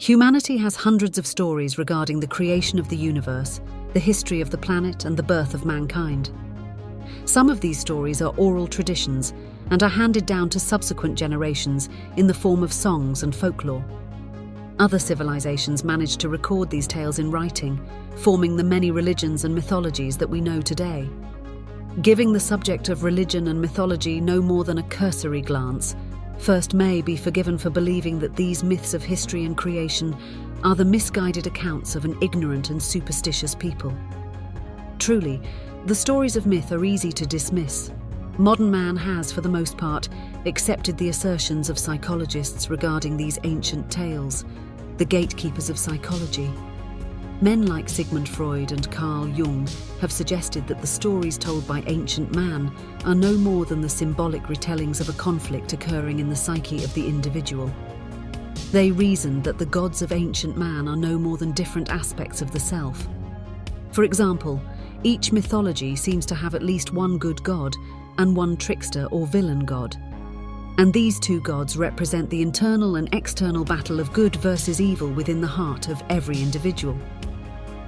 Humanity has hundreds of stories regarding the creation of the universe, the history of the planet, and the birth of mankind. Some of these stories are oral traditions and are handed down to subsequent generations in the form of songs and folklore. Other civilizations managed to record these tales in writing, forming the many religions and mythologies that we know today. Giving the subject of religion and mythology no more than a cursory glance, First may be forgiven for believing that these myths of history and creation are the misguided accounts of an ignorant and superstitious people. Truly, the stories of myth are easy to dismiss. Modern man has, for the most part, accepted the assertions of psychologists regarding these ancient tales, the gatekeepers of psychology. Men like Sigmund Freud and Carl Jung have suggested that the stories told by ancient man are no more than the symbolic retellings of a conflict occurring in the psyche of the individual. They reasoned that the gods of ancient man are no more than different aspects of the self. For example, each mythology seems to have at least one good god and one trickster or villain god. And these two gods represent the internal and external battle of good versus evil within the heart of every individual.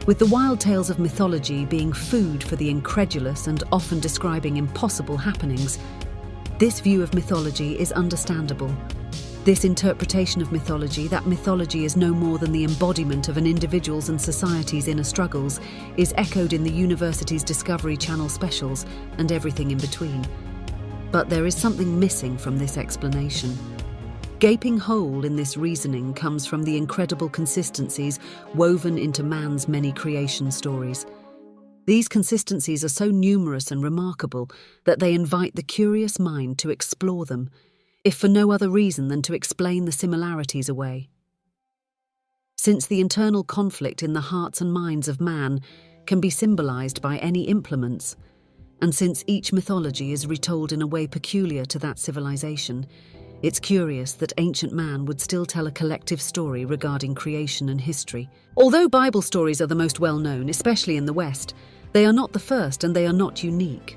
With the wild tales of mythology being food for the incredulous and often describing impossible happenings, this view of mythology is understandable. This interpretation of mythology, that mythology is no more than the embodiment of an individual's and society's inner struggles, is echoed in the university's Discovery Channel specials and everything in between. But there is something missing from this explanation. Gaping hole in this reasoning comes from the incredible consistencies woven into man's many creation stories. These consistencies are so numerous and remarkable that they invite the curious mind to explore them, if for no other reason than to explain the similarities away. Since the internal conflict in the hearts and minds of man can be symbolized by any implements, and since each mythology is retold in a way peculiar to that civilization, it's curious that ancient man would still tell a collective story regarding creation and history. Although Bible stories are the most well-known, especially in the West, they are not the first and they are not unique.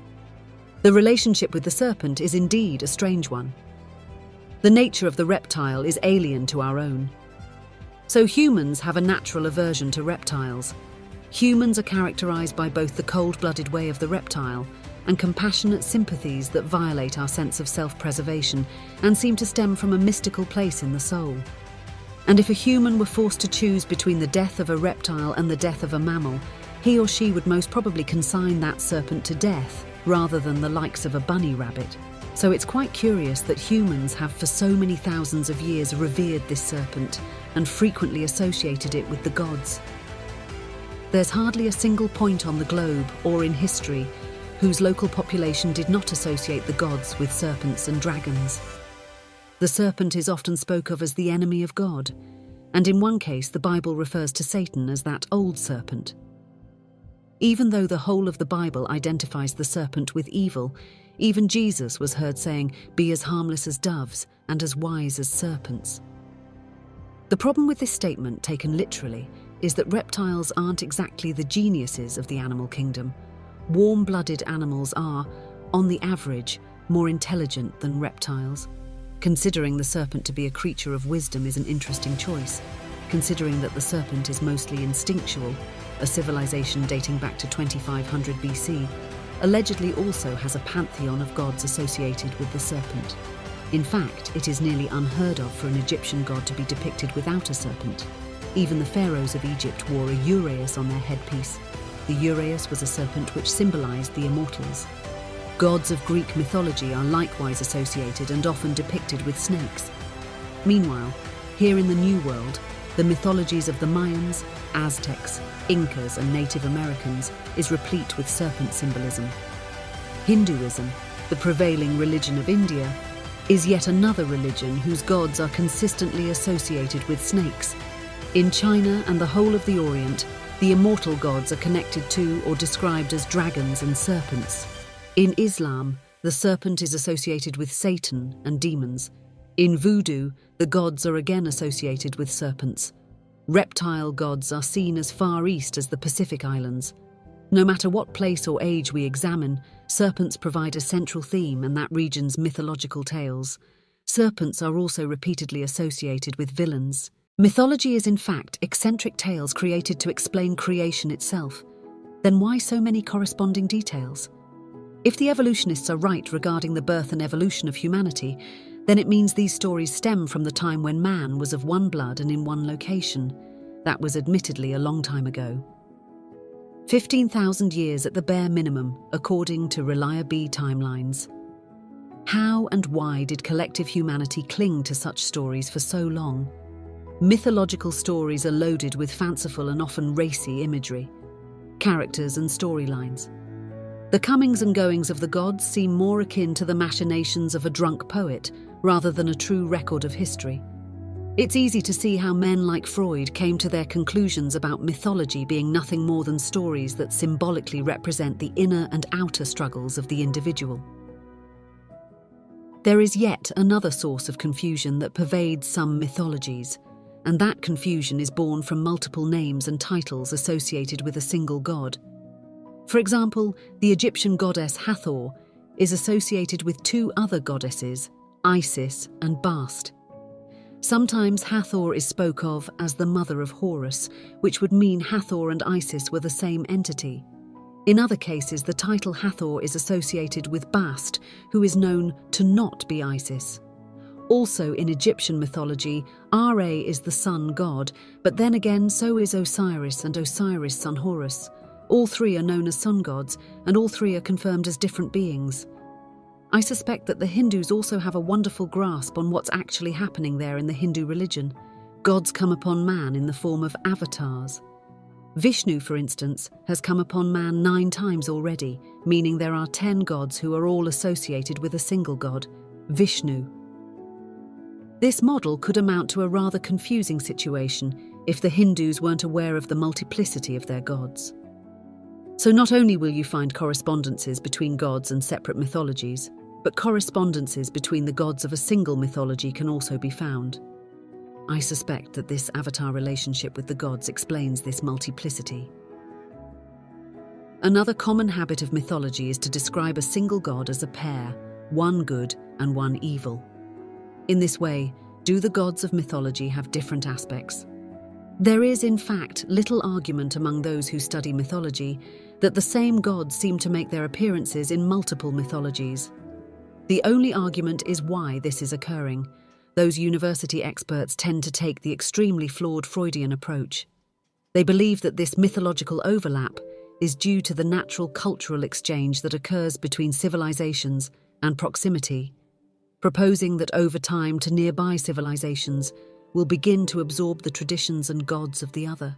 The relationship with the serpent is indeed a strange one. The nature of the reptile is alien to our own. So humans have a natural aversion to reptiles. Humans are characterized by both the cold-blooded way of the reptile and compassionate sympathies that violate our sense of self-preservation and seem to stem from a mystical place in the soul. And if a human were forced to choose between the death of a reptile and the death of a mammal, he or she would most probably consign that serpent to death rather than the likes of a bunny rabbit. So it's quite curious that humans have for so many thousands of years revered this serpent and frequently associated it with the gods. There's hardly a single point on the globe or in history whose local population did not associate the gods with serpents and dragons. The serpent is often spoken of as the enemy of God, and in one case the Bible refers to Satan as that old serpent. Even though the whole of the Bible identifies the serpent with evil, even Jesus was heard saying, "Be as harmless as doves and as wise as serpents." The problem with this statement, taken literally, is that reptiles aren't exactly the geniuses of the animal kingdom. Warm-blooded animals are, on the average, more intelligent than reptiles. Considering the serpent to be a creature of wisdom is an interesting choice, considering that the serpent is mostly instinctual. A civilization dating back to 2500 BC allegedly also has a pantheon of gods associated with the serpent. In fact, it is nearly unheard of for an Egyptian god to be depicted without a serpent. Even the pharaohs of Egypt wore a uraeus on their headpiece. The uraeus was a serpent which symbolized the immortals. Gods of Greek mythology are likewise associated and often depicted with snakes. Meanwhile, here in the New World, the mythologies of the Mayans, Aztecs, Incas, and Native Americans is replete with serpent symbolism. Hinduism, the prevailing religion of India, is yet another religion whose gods are consistently associated with snakes. In China and the whole of the Orient, the immortal gods are connected to or described as dragons and serpents. In Islam, the serpent is associated with Satan and demons. In Voodoo, the gods are again associated with serpents. Reptile gods are seen as far east as the Pacific Islands. No matter what place or age we examine, serpents provide a central theme in that region's mythological tales. Serpents are also repeatedly associated with villains. Mythology is in fact eccentric tales created to explain creation itself. Then why so many corresponding details? If the evolutionists are right regarding the birth and evolution of humanity, then it means these stories stem from the time when man was of one blood and in one location. That was admittedly a long time ago. 15,000 years at the bare minimum, according to reliable timelines. How and why did collective humanity cling to such stories for so long? Mythological stories are loaded with fanciful and often racy imagery, characters and storylines. The comings and goings of the gods seem more akin to the machinations of a drunk poet rather than a true record of history. It's easy to see how men like Freud came to their conclusions about mythology being nothing more than stories that symbolically represent the inner and outer struggles of the individual. There is yet another source of confusion that pervades some mythologies, and that confusion is born from multiple names and titles associated with a single god. For example, the Egyptian goddess Hathor is associated with two other goddesses, Isis and Bast. Sometimes Hathor is spoke of as the mother of Horus, which would mean Hathor and Isis were the same entity. In other cases, the title Hathor is associated with Bast, who is known to not be Isis. Also in Egyptian mythology, Ra is the sun god, but then again so is Osiris and Osiris' son Horus. All three are known as sun gods, and all three are confirmed as different beings. I suspect that the Hindus also have a wonderful grasp on what's actually happening there in the Hindu religion. Gods come upon man in the form of avatars. Vishnu, for instance, has come upon man 9 times already, meaning there are 10 gods who are all associated with a single god, Vishnu. This model could amount to a rather confusing situation if the Hindus weren't aware of the multiplicity of their gods. So not only will you find correspondences between gods and separate mythologies, but correspondences between the gods of a single mythology can also be found. I suspect that this avatar relationship with the gods explains this multiplicity. Another common habit of mythology is to describe a single god as a pair, one good and one evil. In this way, do the gods of mythology have different aspects? There is, in fact, little argument among those who study mythology that the same gods seem to make their appearances in multiple mythologies. The only argument is why this is occurring. Those university experts tend to take the extremely flawed Freudian approach. They believe that this mythological overlap is due to the natural cultural exchange that occurs between civilizations and proximity, proposing that over time to nearby civilizations will begin to absorb the traditions and gods of the other.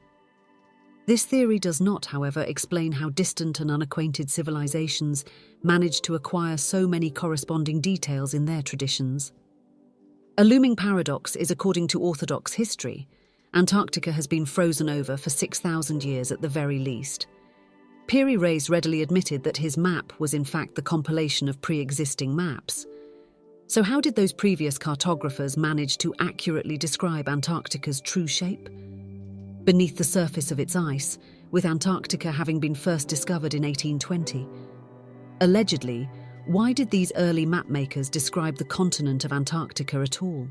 This theory does not, however, explain how distant and unacquainted civilizations manage to acquire so many corresponding details in their traditions. A looming paradox is, according to Orthodox history, Antarctica has been frozen over for 6,000 years at the very least. Piri Reis readily admitted that his map was in fact the compilation of pre-existing maps. So how did those previous cartographers manage to accurately describe Antarctica's true shape? Beneath the surface of its ice, with Antarctica having been first discovered in 1820. Allegedly, why did these early mapmakers describe the continent of Antarctica at all?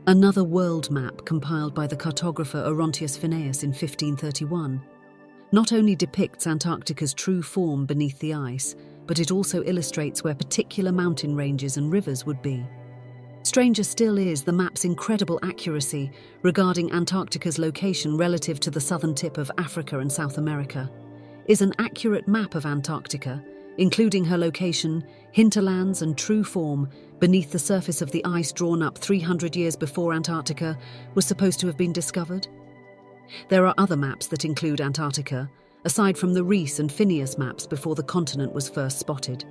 Another world map compiled by the cartographer Orontius Phineus in 1531 not only depicts Antarctica's true form beneath the ice, but it also illustrates where particular mountain ranges and rivers would be. Stranger still is the map's incredible accuracy regarding Antarctica's location relative to the southern tip of Africa and South America. Is an accurate map of Antarctica, including her location, hinterlands and true form, beneath the surface of the ice drawn up 300 years before Antarctica was supposed to have been discovered? There are other maps that include Antarctica, aside from the Reis and Phineus maps before the continent was first spotted.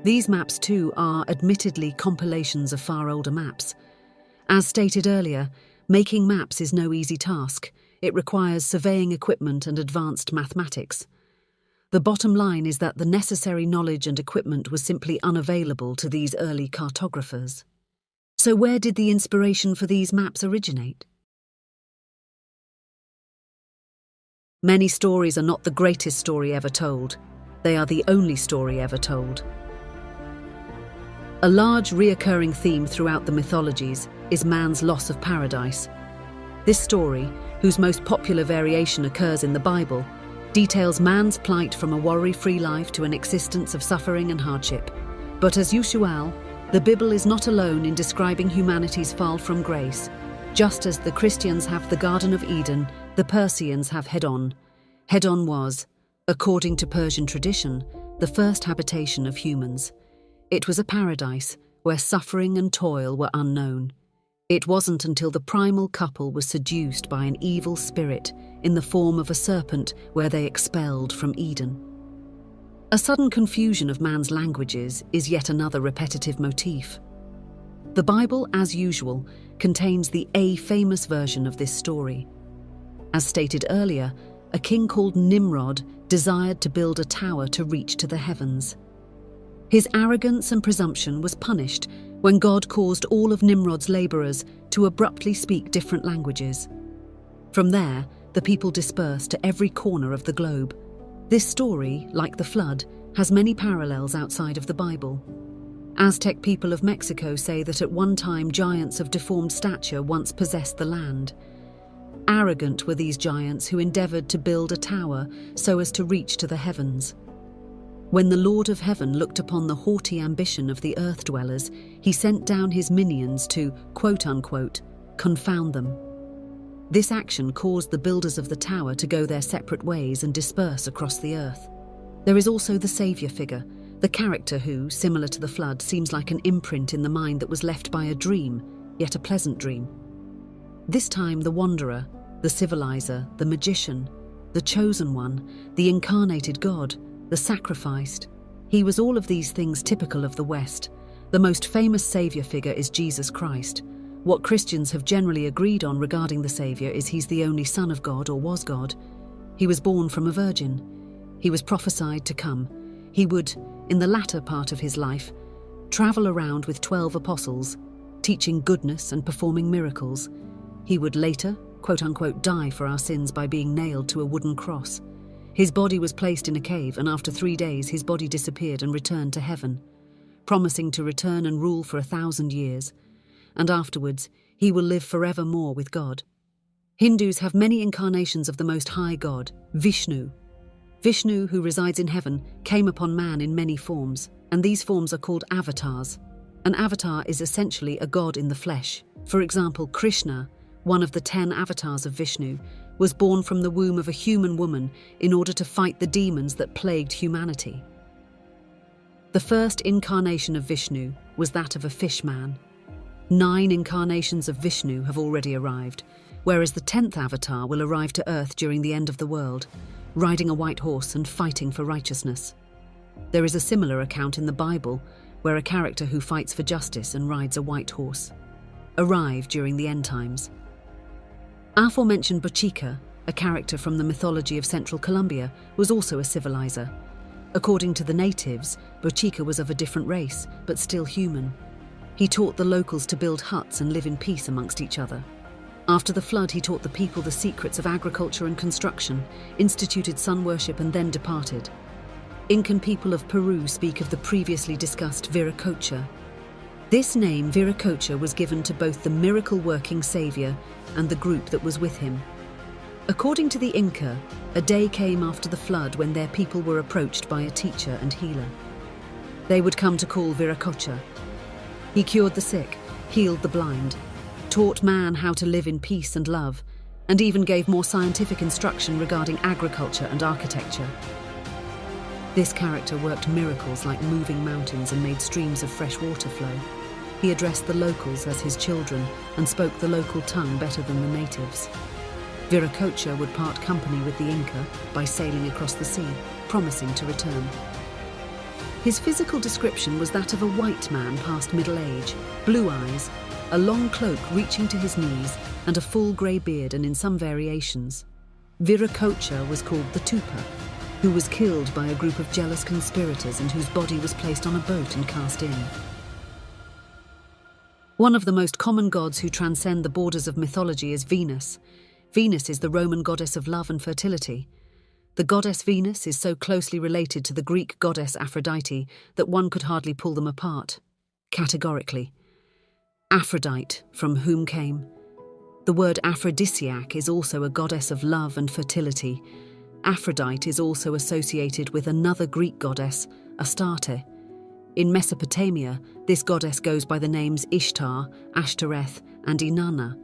These maps too are admittedly compilations of far older maps. As stated earlier, making maps is no easy task. It requires surveying equipment and advanced mathematics. The bottom line is that the necessary knowledge and equipment was simply unavailable to these early cartographers. So where did the inspiration for these maps originate? Many stories are not the greatest story ever told. They are the only story ever told. A large reoccurring theme throughout the mythologies is man's loss of paradise. This story, whose most popular variation occurs in the Bible, details man's plight from a worry-free life to an existence of suffering and hardship. But as usual, the Bible is not alone in describing humanity's fall from grace. Just as the Christians have the Garden of Eden, the Persians have Hedon. Hedon was, according to Persian tradition, the first habitation of humans. It was a paradise where suffering and toil were unknown. It wasn't until the primal couple was seduced by an evil spirit in the form of a serpent where they expelled from Eden. A sudden confusion of man's languages is yet another repetitive motif. The Bible, as usual, contains the famous version of this story. As stated earlier, a king called Nimrod desired to build a tower to reach to the heavens. His arrogance and presumption was punished when God caused all of Nimrod's laborers to abruptly speak different languages. From there, the people dispersed to every corner of the globe. This story, like the flood, has many parallels outside of the Bible. Aztec people of Mexico say that at one time giants of deformed stature once possessed the land. Arrogant were these giants who endeavored to build a tower so as to reach to the heavens. When the Lord of Heaven looked upon the haughty ambition of the earth dwellers, he sent down his minions to, quote-unquote, confound them. This action caused the builders of the tower to go their separate ways and disperse across the earth. There is also the saviour figure, the character who, similar to the flood, seems like an imprint in the mind that was left by a dream, yet a pleasant dream. This time the wanderer, the civilizer, the magician, the chosen one, the incarnated God, the sacrificed. He was all of these things typical of the West. The most famous saviour figure is Jesus Christ. What Christians have generally agreed on regarding the Saviour is he's the only Son of God or was God. He was born from a virgin. He was prophesied to come. He would, in the latter part of his life, travel around with 12 apostles, teaching goodness and performing miracles. He would later, quote-unquote, die for our sins by being nailed to a wooden cross. His body was placed in a cave, and after 3 days his body disappeared and returned to heaven, promising to return and rule for 1,000 years. And afterwards, he will live forevermore with God. Hindus have many incarnations of the Most High God, Vishnu. Vishnu, who resides in heaven, came upon man in many forms, and these forms are called avatars. An avatar is essentially a god in the flesh. For example, Krishna, one of the 10 avatars of Vishnu, was born from the womb of a human woman in order to fight the demons that plagued humanity. The first incarnation of Vishnu was that of a fish man. 9 incarnations of Vishnu have already arrived, whereas the 10th avatar will arrive to Earth during the end of the world, riding a white horse and fighting for righteousness. There is a similar account in the Bible, where a character who fights for justice and rides a white horse arrive during the end times. Aforementioned Bochica, a character from the mythology of Central Colombia, was also a civilizer. According to the natives, Bochica was of a different race, but still human. He taught the locals to build huts and live in peace amongst each other. After the flood, he taught the people the secrets of agriculture and construction, instituted sun worship, and then departed. Incan people of Peru speak of the previously discussed Viracocha. This name, Viracocha, was given to both the miracle-working saviour and the group that was with him. According to the Inca, a day came after the flood when their people were approached by a teacher and healer. They would come to call Viracocha. He cured the sick, healed the blind, taught man how to live in peace and love, and even gave more scientific instruction regarding agriculture and architecture. This character worked miracles like moving mountains and made streams of fresh water flow. He addressed the locals as his children and spoke the local tongue better than the natives. Viracocha would part company with the Inca by sailing across the sea, promising to return. His physical description was that of a white man past middle age, blue eyes, a long cloak reaching to his knees, and a full grey beard, and in some variations. Viracocha was called the Tupa, who was killed by a group of jealous conspirators and whose body was placed on a boat and cast in. One of the most common gods who transcend the borders of mythology is Venus. Venus is the Roman goddess of love and fertility. The goddess Venus is so closely related to the Greek goddess Aphrodite that one could hardly pull them apart, categorically. Aphrodite, from whom came The word aphrodisiac is also a goddess of love and fertility. Aphrodite is also associated with another Greek goddess, Astarte. In Mesopotamia, this goddess goes by the names Ishtar, Ashtoreth, and Inanna.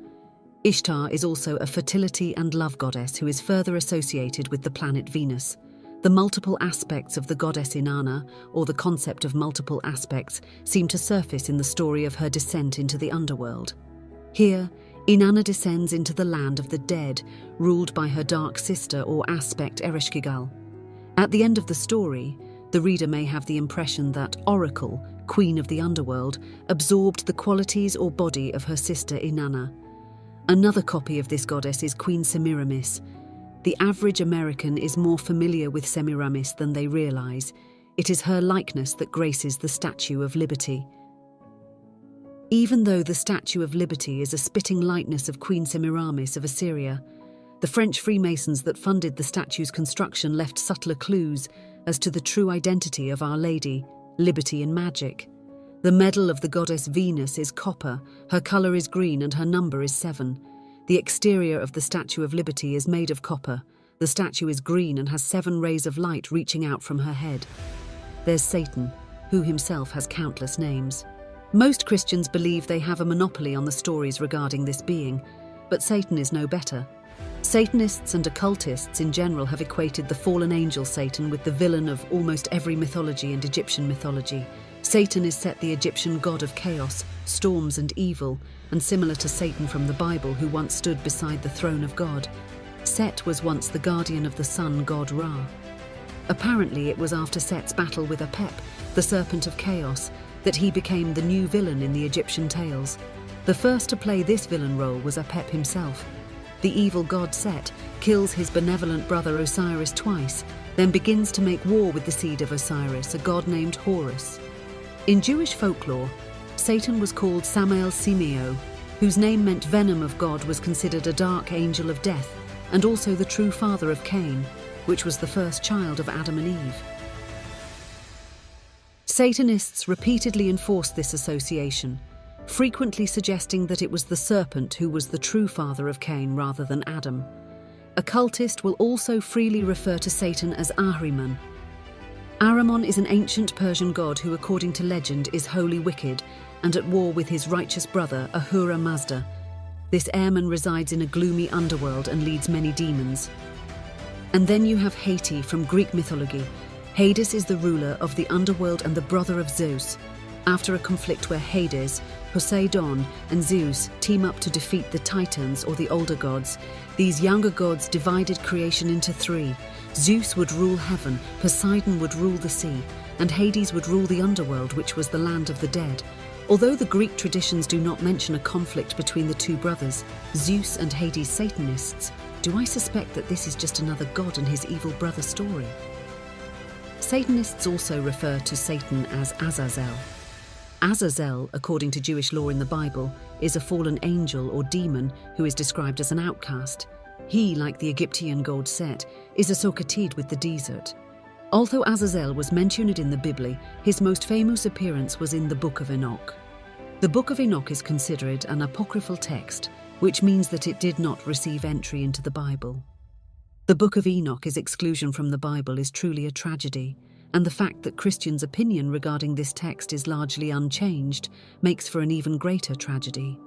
Ishtar is also a fertility and love goddess who is further associated with the planet Venus. The multiple aspects of the goddess Inanna, or the concept of multiple aspects, seem to surface in the story of her descent into the underworld. Here, Inanna descends into the land of the dead, ruled by her dark sister or aspect Ereshkigal. At the end of the story, the reader may have the impression that Oracle, queen of the underworld, absorbed the qualities or body of her sister Inanna. Another copy of this goddess is Queen Semiramis. The average American is more familiar with Semiramis than they realize. It is her likeness that graces the Statue of Liberty. Even though the Statue of Liberty is a spitting likeness of Queen Semiramis of Assyria, the French Freemasons that funded the statue's construction left subtler clues as to the true identity of Our Lady, Liberty and Magic. The medal of the goddess Venus is copper, her colour is green and her number is 7. The exterior of the Statue of Liberty is made of copper. The statue is green and has 7 rays of light reaching out from her head. There's Satan, who himself has countless names. Most Christians believe they have a monopoly on the stories regarding this being, but Satan is no better. Satanists and occultists in general have equated the fallen angel Satan with the villain of almost every mythology and Egyptian mythology. Satan is set the Egyptian god of chaos, storms and evil, and similar to Satan from the Bible who once stood beside the throne of God. Set was once the guardian of the sun god Ra. Apparently it was after Set's battle with Apep, the serpent of chaos, that he became the new villain in the Egyptian tales. The first to play this villain role was Apep himself. The evil god Set kills his benevolent brother Osiris twice, then begins to make war with the seed of Osiris, a god named Horus. In Jewish folklore, Satan was called Samael Simeo, whose name meant venom of God, was considered a dark angel of death, and also the true father of Cain, which was the first child of Adam and Eve. Satanists repeatedly enforced this association, frequently suggesting that it was the serpent who was the true father of Cain rather than Adam. Occultists will also freely refer to Satan as Ahriman. Ahriman is an ancient Persian god who, according to legend, is wholly wicked and at war with his righteous brother Ahura Mazda. This airman resides in a gloomy underworld and leads many demons. And then you have Hades from Greek mythology. Hades is the ruler of the underworld and the brother of Zeus. After a conflict where Hades, Poseidon, and Zeus team up to defeat the Titans, or the older gods, these younger gods divided creation into 3. Zeus would rule heaven, Poseidon would rule the sea, and Hades would rule the underworld, which was the land of the dead. Although the Greek traditions do not mention a conflict between the 2 brothers, Zeus and Hades Satanists, do I suspect that this is just another god and his evil brother story? Satanists also refer to Satan as Azazel. Azazel, according to Jewish law in the Bible, is a fallen angel or demon who is described as an outcast. He, like the Egyptian god Set, is associated with the desert. Although Azazel was mentioned in the Bible, his most famous appearance was in the Book of Enoch. The Book of Enoch is considered an apocryphal text, which means that it did not receive entry into the Bible. The Book of Enoch's exclusion from the Bible is truly a tragedy, and the fact that Christians' opinion regarding this text is largely unchanged makes for an even greater tragedy.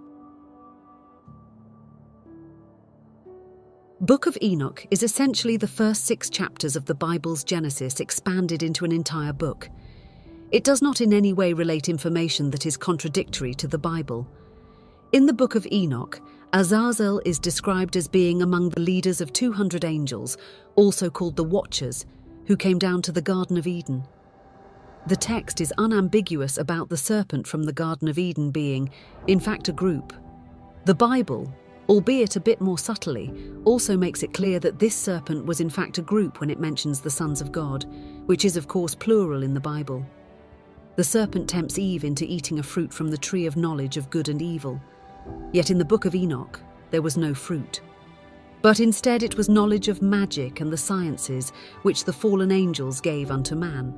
Book of Enoch is essentially the first 6 chapters of the Bible's Genesis expanded into an entire book. It does not in any way relate information that is contradictory to the Bible. In the Book of Enoch, Azazel is described as being among the leaders of 200 angels, also called the Watchers, who came down to the Garden of Eden. The text is unambiguous about the serpent from the Garden of Eden being, in fact, a group. The Bible, albeit a bit more subtly, also makes it clear that this serpent was in fact a group when it mentions the sons of God, which is of course plural in the Bible. The serpent tempts Eve into eating a fruit from the tree of knowledge of good and evil. Yet in the Book of Enoch, there was no fruit. But instead it was knowledge of magic and the sciences which the fallen angels gave unto man.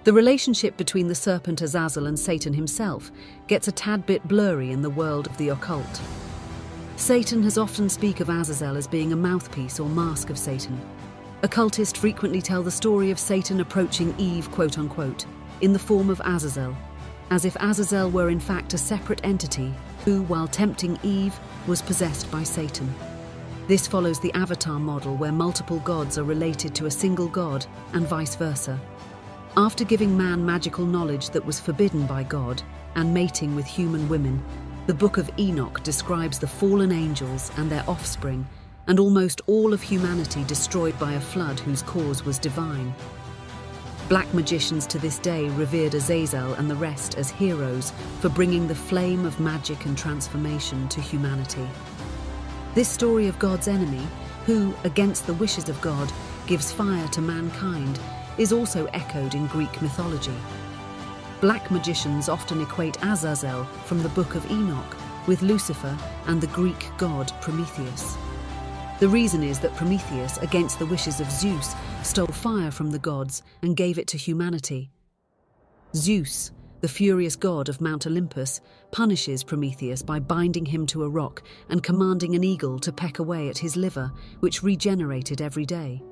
The relationship between the serpent Azazel and Satan himself gets a tad bit blurry in the world of the occult. Satan has often speak of Azazel as being a mouthpiece or mask of Satan. Occultists frequently tell the story of Satan approaching Eve, quote-unquote, in the form of Azazel, as if Azazel were in fact a separate entity who, while tempting Eve, was possessed by Satan. This follows the Avatar model where multiple gods are related to a single god and vice versa. After giving man magical knowledge that was forbidden by God and mating with human women, the Book of Enoch describes the fallen angels and their offspring and almost all of humanity destroyed by a flood whose cause was divine. Black magicians to this day revered Azazel and the rest as heroes for bringing the flame of magic and transformation to humanity. This story of God's enemy, who, against the wishes of God, gives fire to mankind, is also echoed in Greek mythology. Black magicians often equate Azazel from the Book of Enoch with Lucifer and the Greek god Prometheus. The reason is that Prometheus, against the wishes of Zeus, stole fire from the gods and gave it to humanity. Zeus, the furious god of Mount Olympus, punishes Prometheus by binding him to a rock and commanding an eagle to peck away at his liver, which regenerated every day.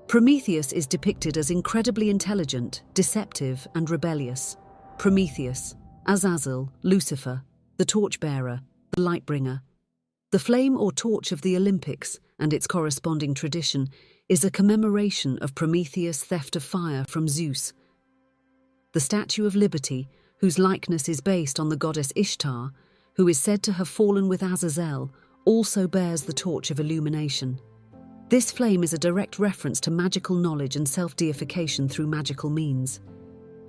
Prometheus is depicted as incredibly intelligent, deceptive, and rebellious. Prometheus, Azazel, Lucifer, the torchbearer, the lightbringer. The flame or torch of the Olympics and its corresponding tradition is a commemoration of Prometheus' theft of fire from Zeus. The Statue of Liberty, whose likeness is based on the goddess Ishtar, who is said to have fallen with Azazel, also bears the torch of illumination. This flame is a direct reference to magical knowledge and self-deification through magical means.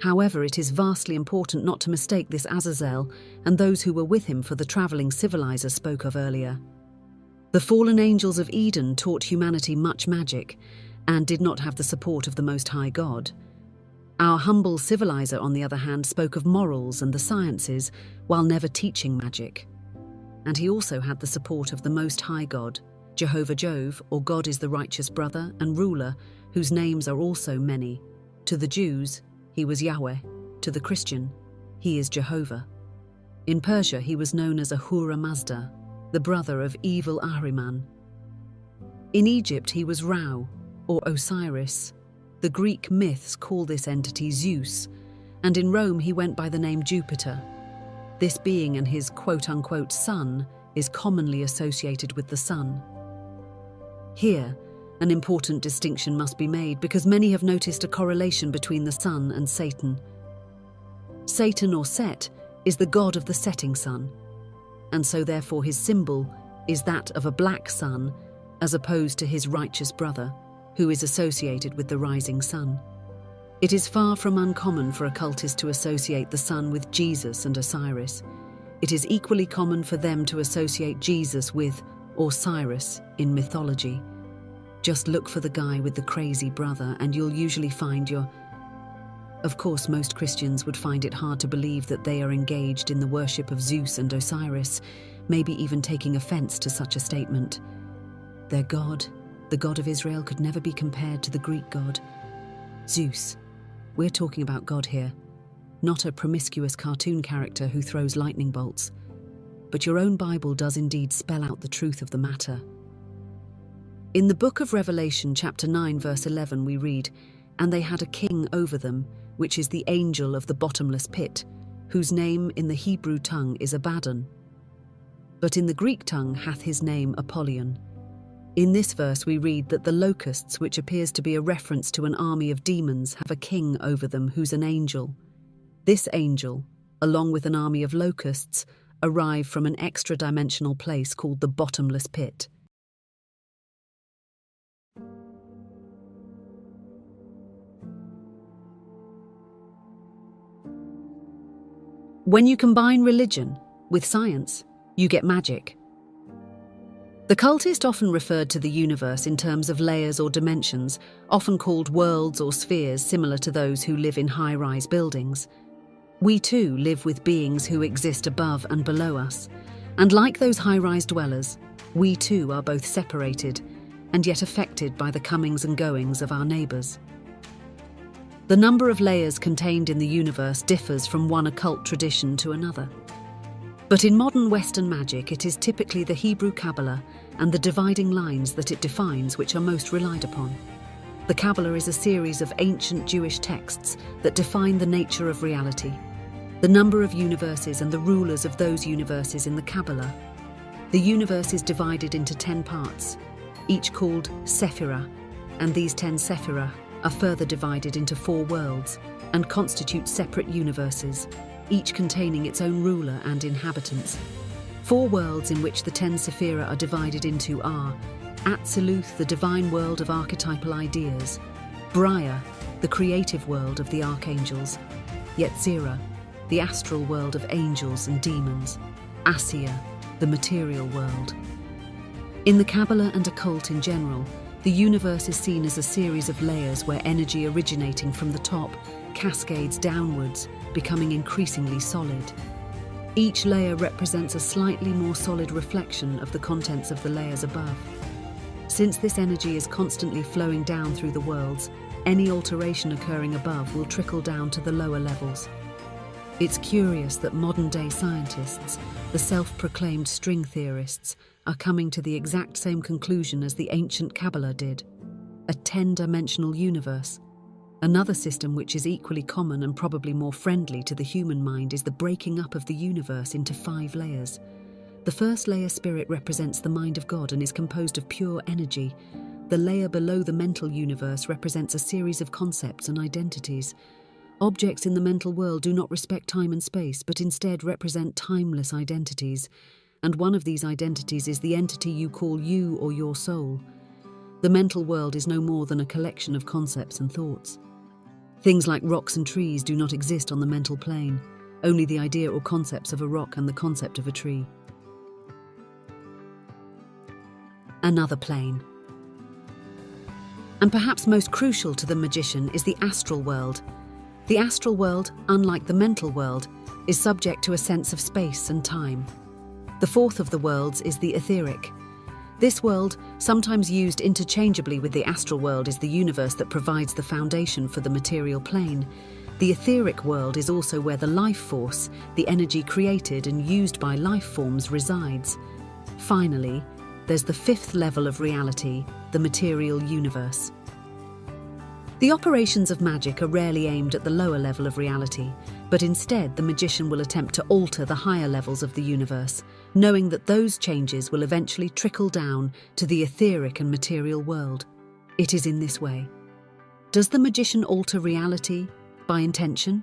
However, it is vastly important not to mistake this Azazel and those who were with him for the travelling civilizer spoke of earlier. The fallen angels of Eden taught humanity much magic and did not have the support of the Most High God. Our humble civilizer, on the other hand, spoke of morals and the sciences while never teaching magic. And he also had the support of the Most High God, Jehovah Jove, or God is the righteous brother and ruler, whose names are also many. To the Jews, he was Yahweh. To the Christian, he is Jehovah. In Persia, he was known as Ahura Mazda, the brother of evil Ahriman. In Egypt, he was Ra, or Osiris. The Greek myths call this entity Zeus, and in Rome he went by the name Jupiter. This being and his quote-unquote son is commonly associated with the sun. Here, an important distinction must be made because many have noticed a correlation between the sun and Satan. Satan, or Set, is the god of the setting sun, and so therefore his symbol is that of a black sun as opposed to his righteous brother, who is associated with the rising sun. It is far from uncommon for occultists to associate the sun with Jesus and Osiris. It is equally common for them to associate Jesus with Osiris in mythology. Just look for the guy with the crazy brother and you'll usually find your... Of course, most Christians would find it hard to believe that they are engaged in the worship of Zeus and Osiris, maybe even taking offense to such a statement. Their God, the God of Israel, could never be compared to the Greek god, Zeus. We're talking about God here, not a promiscuous cartoon character who throws lightning bolts. But your own Bible does indeed spell out the truth of the matter. In the book of Revelation, chapter 9, verse 11, we read, "And they had a king over them, which is the angel of the bottomless pit, whose name in the Hebrew tongue is Abaddon. But in the Greek tongue hath his name Apollyon." In this verse we read that the locusts, which appears to be a reference to an army of demons, have a king over them who's an angel. This angel, along with an army of locusts, arrive from an extra-dimensional place called the bottomless pit. When you combine religion with science, you get magic. The cultist often referred to the universe in terms of layers or dimensions, often called worlds or spheres similar to those who live in high-rise buildings. We too live with beings who exist above and below us, and like those high-rise dwellers, we too are both separated and yet affected by the comings and goings of our neighbours. The number of layers contained in the universe differs from one occult tradition to another. But in modern Western magic, it is typically the Hebrew Kabbalah and the dividing lines that it defines which are most relied upon. The Kabbalah is a series of ancient Jewish texts that define the nature of reality, the number of universes and the rulers of those universes in the Kabbalah. The universe is divided into 10 parts, each called Sephirah, and these 10 Sephirah are further divided into 4 worlds and constitute separate universes, each containing its own ruler and inhabitants. 4 worlds in which the 10 Sephirah are divided into are Atziluth, the divine world of archetypal ideas; Briah, the creative world of the archangels; Yetzirah, the astral world of angels and demons; Asiya, the material world. In the Kabbalah and occult in general, the universe is seen as a series of layers where energy originating from the top cascades downwards, becoming increasingly solid. Each layer represents a slightly more solid reflection of the contents of the layers above. Since this energy is constantly flowing down through the worlds, any alteration occurring above will trickle down to the lower levels. It's curious that modern-day scientists, the self-proclaimed string theorists, are coming to the exact same conclusion as the ancient Kabbalah did: a 10-dimensional universe. Another system which is equally common and probably more friendly to the human mind is the breaking up of the universe into 5 layers. The first layer, spirit, represents the mind of God and is composed of pure energy. The layer below the mental universe represents a series of concepts and identities. Objects in the mental world do not respect time and space, but instead represent timeless identities. And one of these identities is the entity you call you or your soul. The mental world is no more than a collection of concepts and thoughts. Things like rocks and trees do not exist on the mental plane, only the idea or concepts of a rock and the concept of a tree. Another plane. And perhaps most crucial to the magician is the astral world. The astral world, unlike the mental world, is subject to a sense of space and time. The fourth of the worlds is the etheric. This world, sometimes used interchangeably with the astral world, is the universe that provides the foundation for the material plane. The etheric world is also where the life force, the energy created and used by life forms, resides. Finally, there's the 5th level of reality, the material universe. The operations of magic are rarely aimed at the lower level of reality, but instead the magician will attempt to alter the higher levels of the universe, knowing that those changes will eventually trickle down to the etheric and material world. It is in this way. Does the magician alter reality by intention?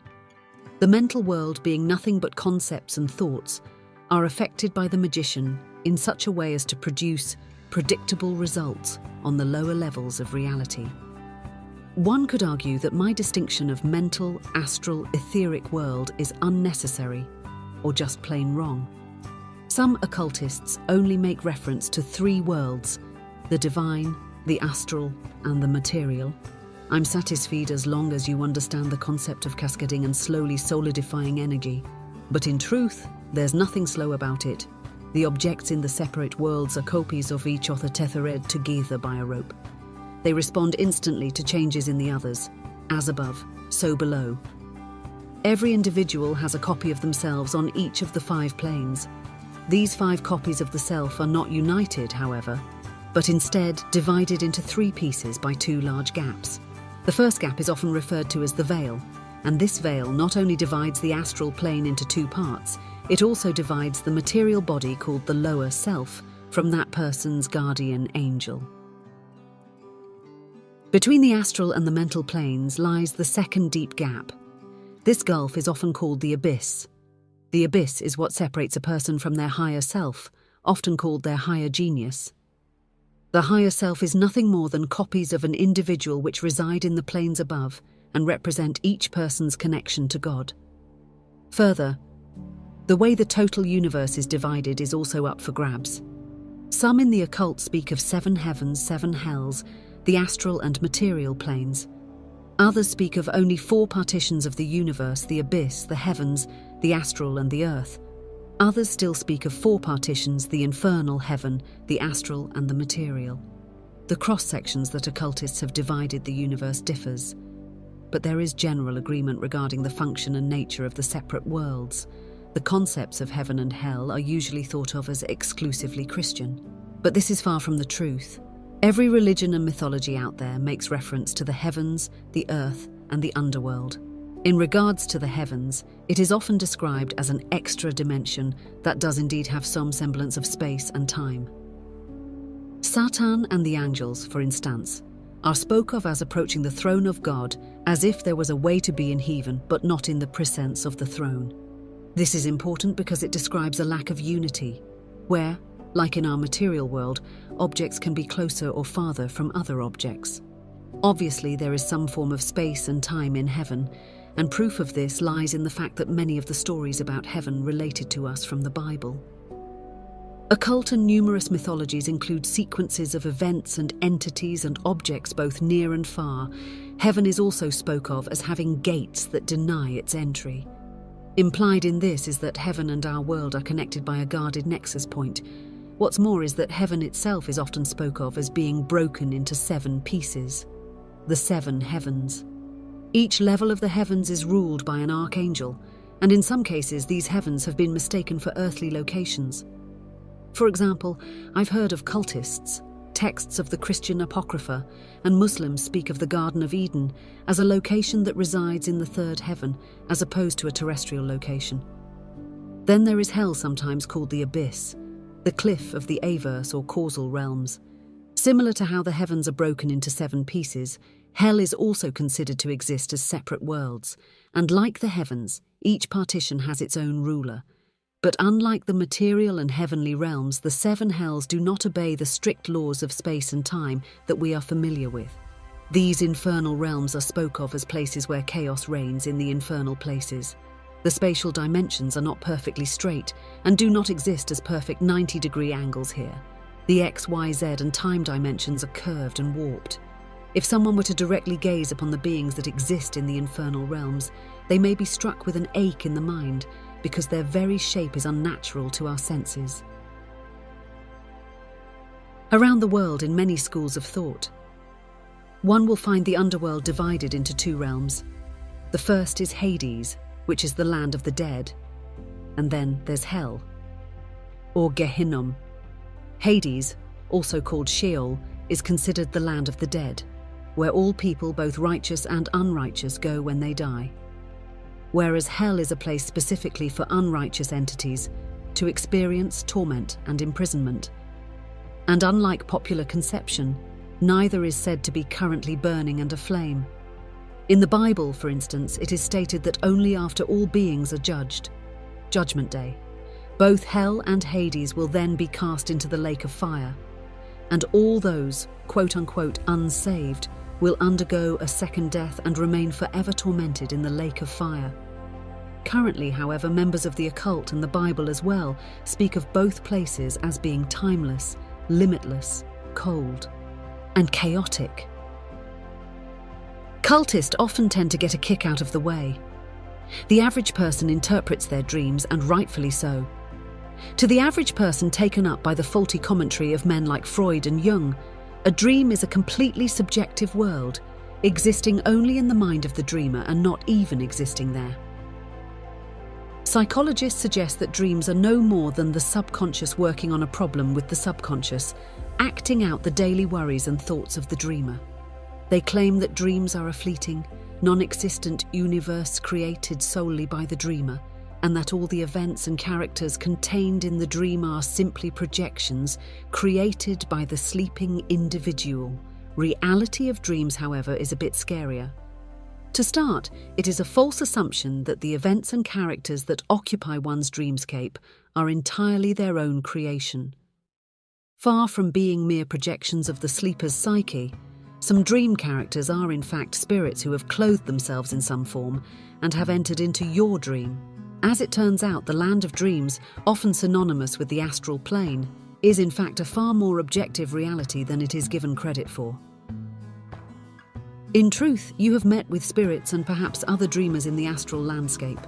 The mental world, being nothing but concepts and thoughts, are affected by the magician in such a way as to produce predictable results on the lower levels of reality. One could argue that my distinction of mental, astral, etheric world is unnecessary, or just plain wrong. Some occultists only make reference to 3 worlds: the divine, the astral, and the material. I'm satisfied as long as you understand the concept of cascading and slowly solidifying energy. But in truth, there's nothing slow about it. The objects in the separate worlds are copies of each other tethered together by a rope. They respond instantly to changes in the others, as above, so below. Every individual has a copy of themselves on each of the 5 planes. These 5 copies of the self are not united, however, but instead divided into 3 pieces by 2 large gaps. The first gap is often referred to as the veil, and this veil not only divides the astral plane into 2 parts, it also divides the material body called the lower self from that person's guardian angel. Between the astral and the mental planes lies the second deep gap. This gulf is often called the abyss. The abyss is what separates a person from their higher self, often called their higher genius. The higher self is nothing more than copies of an individual which reside in the planes above and represent each person's connection to God. Further, the way the total universe is divided is also up for grabs. Some in the occult speak of 7 heavens, 7 hells, the astral and material planes. Others speak of only 4 partitions of the universe: the abyss, the heavens, the astral, and the earth. Others still speak of 4 partitions: the infernal, heaven, the astral, and the material. The cross-sections that occultists have divided the universe differs, but there is general agreement regarding the function and nature of the separate worlds. The concepts of heaven and hell are usually thought of as exclusively Christian. But this is far from the truth. Every religion and mythology out there makes reference to the heavens, the earth, and the underworld. In regards to the heavens, it is often described as an extra dimension that does indeed have some semblance of space and time. Satan and the angels, for instance, are spoke of as approaching the throne of God as if there was a way to be in heaven but not in the presence of the throne. This is important because it describes a lack of unity, where, like in our material world, objects can be closer or farther from other objects. Obviously, there is some form of space and time in heaven, and proof of this lies in the fact that many of the stories about heaven related to us from the Bible. Occult and numerous mythologies include sequences of events and entities and objects both near and far. Heaven is also spoke of as having gates that deny its entry. Implied in this is that heaven and our world are connected by a guarded nexus point. What's more is that heaven itself is often spoke of as being broken into 7 pieces. The 7 heavens. Each level of the heavens is ruled by an archangel, and in some cases these heavens have been mistaken for earthly locations. For example, I've heard of cultists, texts of the Christian Apocrypha, and Muslims speak of the Garden of Eden as a location that resides in the 3rd heaven as opposed to a terrestrial location. Then there is hell, sometimes called the abyss, the cliff of the averse or causal realms. Similar to how the heavens are broken into 7 pieces, hell is also considered to exist as separate worlds, and like the heavens, each partition has its own ruler. But unlike the material and heavenly realms, the 7 hells do not obey the strict laws of space and time that we are familiar with. These infernal realms are spoke of as places where chaos reigns in the infernal places. The spatial dimensions are not perfectly straight and do not exist as perfect 90-degree angles here. The X, Y, Z and time dimensions are curved and warped. If someone were to directly gaze upon the beings that exist in the infernal realms, they may be struck with an ache in the mind because their very shape is unnatural to our senses. Around the world, in many schools of thought, one will find the underworld divided into 2 realms. The first is Hades, which is the land of the dead, and then there's hell, or Gehinnom. Hades, also called Sheol, is considered the land of the dead, where all people, both righteous and unrighteous, go when they die. Whereas hell is a place specifically for unrighteous entities to experience torment and imprisonment. And unlike popular conception, neither is said to be currently burning and aflame. In the Bible, for instance, it is stated that only after all beings are judged, Judgment Day, both hell and Hades will then be cast into the lake of fire, and all those, quote-unquote, unsaved, will undergo a second death and remain forever tormented in the lake of fire. Currently, however, members of the occult and the Bible as well speak of both places as being timeless, limitless, cold, and chaotic. Cultists often tend to get a kick out of the way. The average person interprets their dreams, and rightfully so. To the average person taken up by the faulty commentary of men like Freud and Jung, a dream is a completely subjective world, existing only in the mind of the dreamer and not even existing there. Psychologists suggest that dreams are no more than the subconscious working on a problem with the subconscious, acting out the daily worries and thoughts of the dreamer. They claim that dreams are a fleeting, non-existent universe created solely by the dreamer, and that all the events and characters contained in the dream are simply projections created by the sleeping individual. Reality of dreams, however, is a bit scarier. To start, it is a false assumption that the events and characters that occupy one's dreamscape are entirely their own creation. Far from being mere projections of the sleeper's psyche, some dream characters are in fact spirits who have clothed themselves in some form and have entered into your dream. As it turns out, the land of dreams, often synonymous with the astral plane, is in fact a far more objective reality than it is given credit for. In truth, you have met with spirits and perhaps other dreamers in the astral landscape.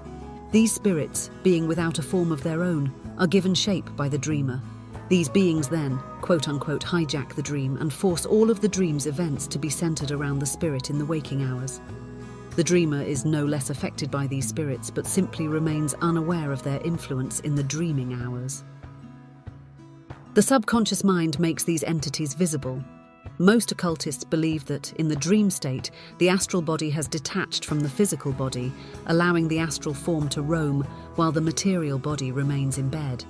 These spirits, being without a form of their own, are given shape by the dreamer. These beings then, quote-unquote, hijack the dream and force all of the dream's events to be centered around the spirit in the waking hours. The dreamer is no less affected by these spirits, but simply remains unaware of their influence in the dreaming hours. The subconscious mind makes these entities visible. Most occultists believe that, in the dream state, the astral body has detached from the physical body, allowing the astral form to roam while the material body remains in bed.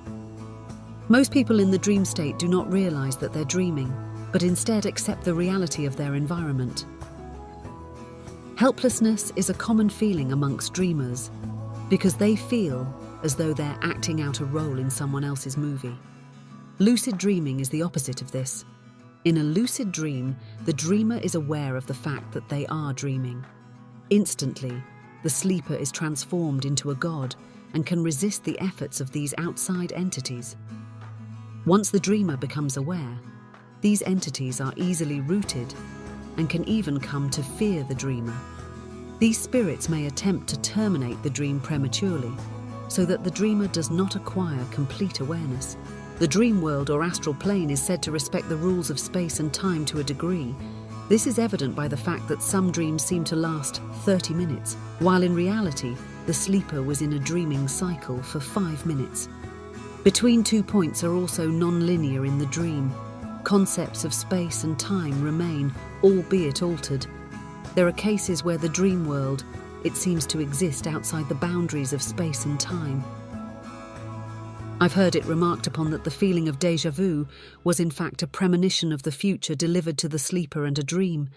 Most people in the dream state do not realize that they're dreaming, but instead accept the reality of their environment. Helplessness is a common feeling amongst dreamers because they feel as though they're acting out a role in someone else's movie. Lucid dreaming is the opposite of this. In a lucid dream, the dreamer is aware of the fact that they are dreaming. Instantly, the sleeper is transformed into a god and can resist the efforts of these outside entities. Once the dreamer becomes aware, these entities are easily rooted and can even come to fear the dreamer. These spirits may attempt to terminate the dream prematurely, so that the dreamer does not acquire complete awareness. The dream world or astral plane is said to respect the rules of space and time to a degree. This is evident by the fact that some dreams seem to last 30 minutes, while in reality, the sleeper was in a dreaming cycle for 5 minutes. Between 2 points are also non-linear in the dream. Concepts of space and time remain, albeit altered. There are cases where the dream world, it seems to exist outside the boundaries of space and time. I've heard it remarked upon that the feeling of déjà vu was in fact a premonition of the future delivered to the sleeper and a dream,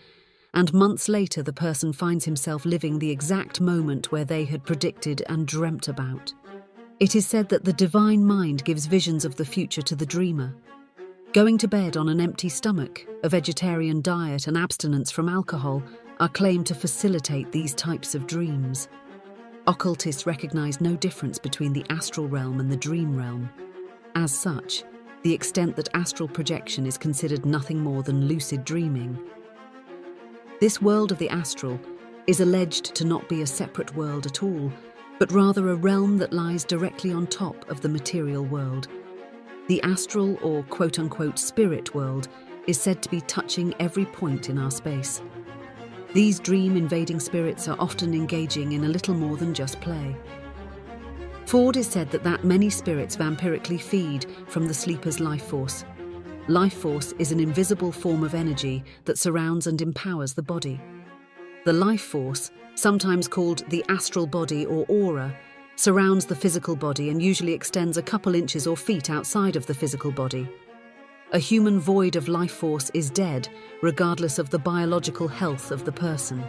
and months later the person finds himself living the exact moment where they had predicted and dreamt about. It is said that the divine mind gives visions of the future to the dreamer. Going to bed on an empty stomach, a vegetarian diet and abstinence from alcohol are claimed to facilitate these types of dreams. Occultists recognize no difference between the astral realm and the dream realm. As such, the extent that astral projection is considered nothing more than lucid dreaming. This world of the astral is alleged to not be a separate world at all, but rather a realm that lies directly on top of the material world. The astral or quote-unquote spirit world is said to be touching every point in our space. These dream-invading spirits are often engaging in a little more than just play. Ford is said that many spirits vampirically feed from the sleeper's life force. Life force is an invisible form of energy that surrounds and empowers the body. The life force, sometimes called the astral body or aura, surrounds the physical body and usually extends a couple inches or feet outside of the physical body. A human void of life force is dead, regardless of the biological health of the person.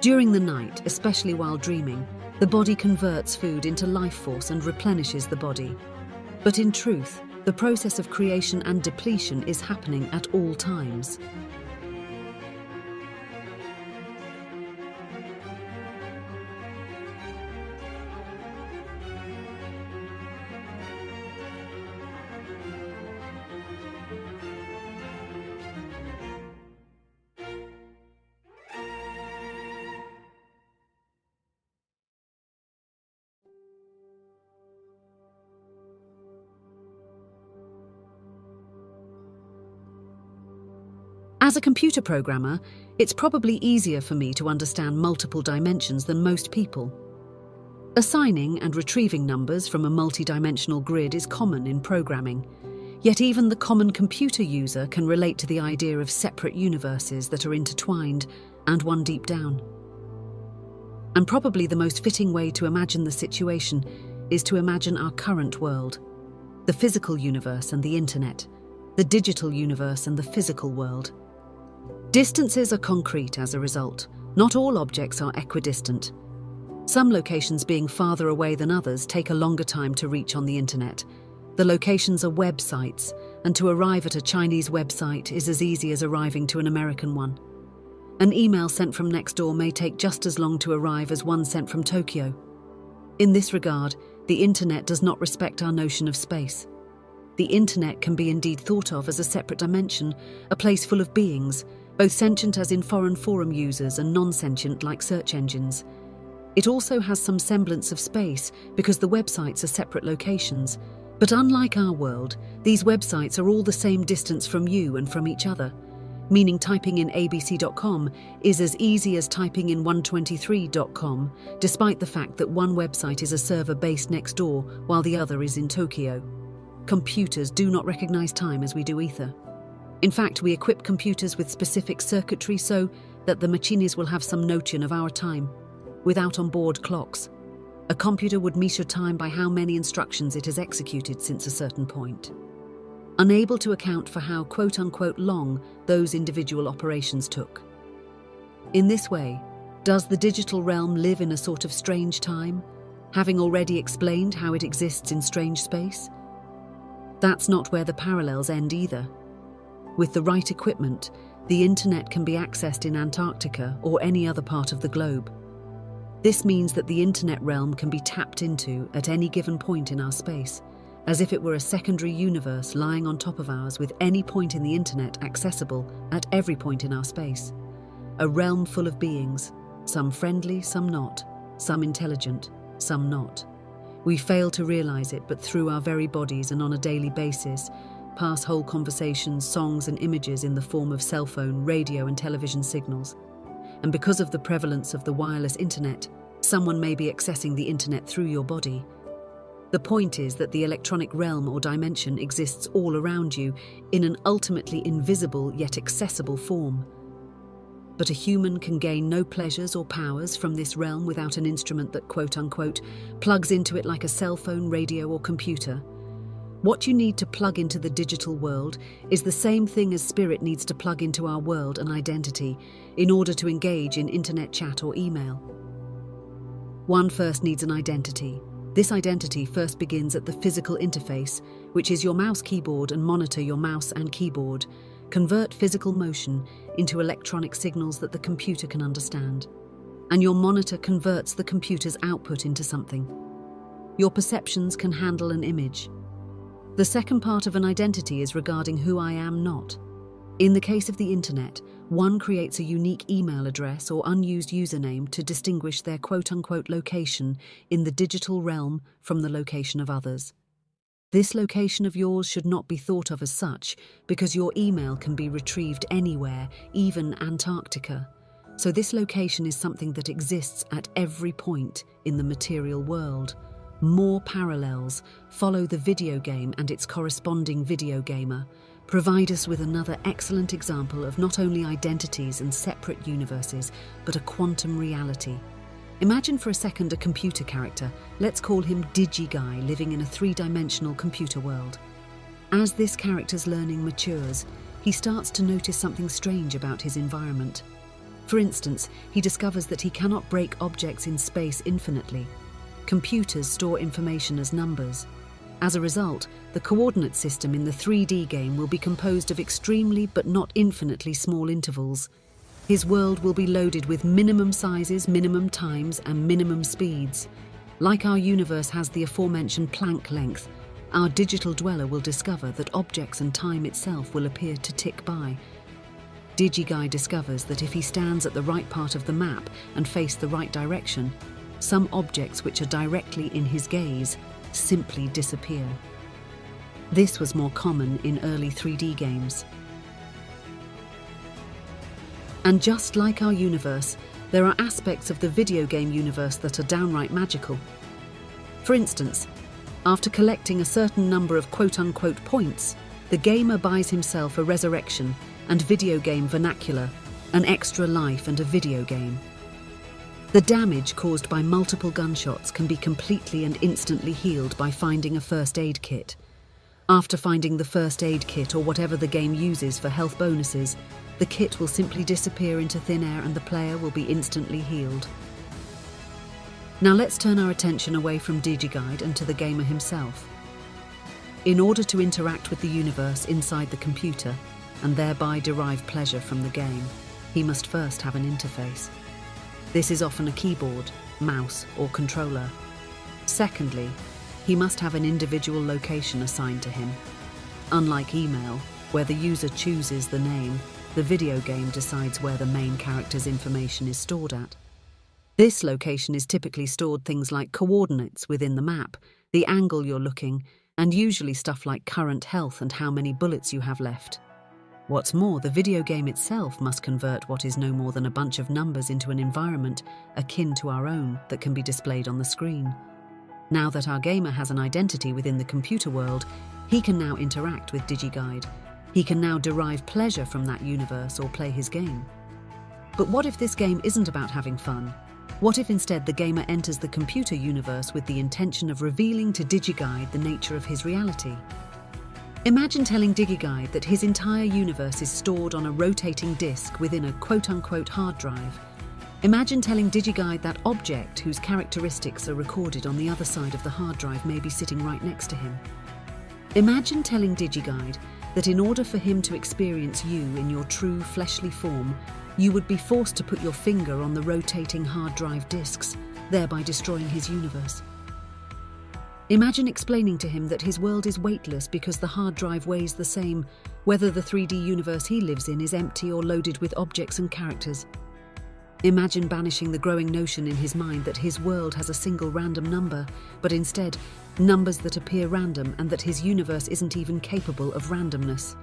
During the night, especially while dreaming, the body converts food into life force and replenishes the body. But in truth, the process of creation and depletion is happening at all times. As a computer programmer, it's probably easier for me to understand multiple dimensions than most people. Assigning and retrieving numbers from a multi-dimensional grid is common in programming, yet even the common computer user can relate to the idea of separate universes that are intertwined and one deep down. And probably the most fitting way to imagine the situation is to imagine our current world, the physical universe and the internet, the digital universe and the physical world. Distances are concrete as a result. Not all objects are equidistant. Some locations being farther away than others take a longer time to reach on the internet. The locations are websites, and to arrive at a Chinese website is as easy as arriving to an American one. An email sent from next door may take just as long to arrive as one sent from Tokyo. In this regard, the internet does not respect our notion of space. The internet can be indeed thought of as a separate dimension, a place full of beings, both sentient as in foreign forum users and non-sentient like search engines. It also has some semblance of space because the websites are separate locations. But unlike our world, these websites are all the same distance from you and from each other. meaning typing in abc.com is as easy as typing in 123.com, despite the fact that one website is a server based next door while the other is in Tokyo. Computers do not recognize time as we do ether. In fact, we equip computers with specific circuitry so that the machines will have some notion of our time, without onboard clocks. A computer would measure time by how many instructions it has executed since a certain point, unable to account for how quote-unquote long those individual operations took. In this way, does the digital realm live in a sort of strange time, having already explained how it exists in strange space? That's not where the parallels end either. With the right equipment, the internet can be accessed in Antarctica or any other part of the globe. This means that the internet realm can be tapped into at any given point in our space, as if it were a secondary universe lying on top of ours with any point in the internet accessible at every point in our space. A realm full of beings, some friendly, some not, some intelligent, some not. We fail to realize it, but through our very bodies and on a daily basis, pass whole conversations, songs and images in the form of cell phone, radio and television signals. And because of the prevalence of the wireless internet, someone may be accessing the internet through your body. The point is that the electronic realm or dimension exists all around you in an ultimately invisible yet accessible form. But a human can gain no pleasures or powers from this realm without an instrument that quote-unquote plugs into it like a cell phone, radio or computer. What you need to plug into the digital world is the same thing as spirit needs to plug into our world and identity in order to engage in internet chat or email. One first needs an identity. This identity first begins at the physical interface, which is your mouse keyboard and monitor. Your mouse and keyboard convert physical motion into electronic signals that the computer can understand. And your monitor converts the computer's output into something. Your perceptions can handle an image. The second part of an identity is regarding who I am not. In the case of the internet, one creates a unique email address or unused username to distinguish their quote-unquote location in the digital realm from the location of others. This location of yours should not be thought of as such, because your email can be retrieved anywhere, even Antarctica. So this location is something that exists at every point in the material world. More parallels follow the video game and its corresponding video gamer, provide us with another excellent example of not only identities and separate universes, but a quantum reality. Imagine for a second a computer character, let's call him DigiGuy, living in a three-dimensional computer world. As this character's learning matures, he starts to notice something strange about his environment. For instance, he discovers that he cannot break objects in space infinitely. Computers store information as numbers. As a result, the coordinate system in the 3D game will be composed of extremely but not infinitely small intervals. His world will be loaded with minimum sizes, minimum times, and minimum speeds. Like our universe has the aforementioned Planck length, our digital dweller will discover that objects and time itself will appear to tick by. DigiGuy discovers that if he stands at the right part of the map and face the right direction, some objects which are directly in his gaze simply disappear. This was more common in early 3D games. And just like our universe, there are aspects of the video game universe that are downright magical. For instance, after collecting a certain number of quote-unquote points, the gamer buys himself a resurrection and video game vernacular, an extra life and a video game. The damage caused by multiple gunshots can be completely and instantly healed by finding a first aid kit. After finding the first aid kit or whatever the game uses for health bonuses, the kit will simply disappear into thin air and the player will be instantly healed. Now let's turn our attention away from DigiGuide and to the gamer himself. In order to interact with the universe inside the computer and thereby derive pleasure from the game, he must first have an interface. This is often a keyboard, mouse, or controller. Secondly, he must have an individual location assigned to him. Unlike email, where the user chooses the name, the video game decides where the main character's information is stored at. This location is typically stored things like coordinates within the map, the angle you're looking, and usually stuff like current health and how many bullets you have left. What's more, the video game itself must convert what is no more than a bunch of numbers into an environment akin to our own that can be displayed on the screen. Now that our gamer has an identity within the computer world, he can now interact with DigiGuide. He can now derive pleasure from that universe or play his game. But what if this game isn't about having fun? What if instead the gamer enters the computer universe with the intention of revealing to DigiGuide the nature of his reality? Imagine telling DigiGuide that his entire universe is stored on a rotating disk within a quote-unquote hard drive. Imagine telling DigiGuide that object whose characteristics are recorded on the other side of the hard drive may be sitting right next to him. Imagine telling DigiGuide that in order for him to experience you in your true fleshly form, you would be forced to put your finger on the rotating hard drive disks, thereby destroying his universe. Imagine explaining to him that his world is weightless because the hard drive weighs the same, whether the 3D universe he lives in is empty or loaded with objects and characters. Imagine banishing the growing notion in his mind that his world has a single random number, but instead, numbers that appear random, and that his universe isn't even capable of randomness.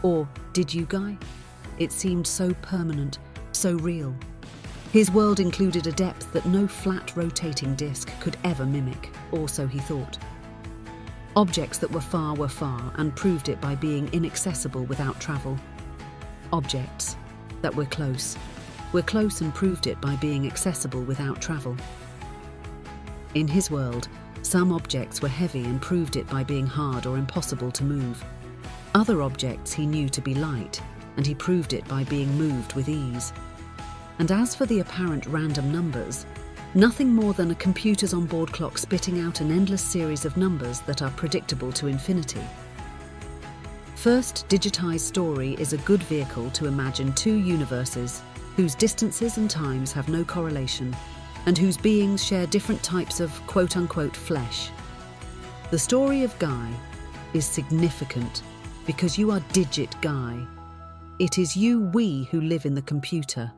Or did you, Guy? It seemed so permanent, so real. His world included a depth that no flat rotating disc could ever mimic, or so he thought. Objects that were far, and proved it by being inaccessible without travel. Objects that were close and proved it by being accessible without travel. In his world, some objects were heavy and proved it by being hard or impossible to move. Other objects he knew to be light, and he proved it by being moved with ease. And as for the apparent random numbers, nothing more than a computer's onboard clock spitting out an endless series of numbers that are predictable to infinity. First digitized story is a good vehicle to imagine two universes whose distances and times have no correlation, and whose beings share different types of quote-unquote flesh. The story of Guy is significant because you are Digit Guy. It is we who live in the computer.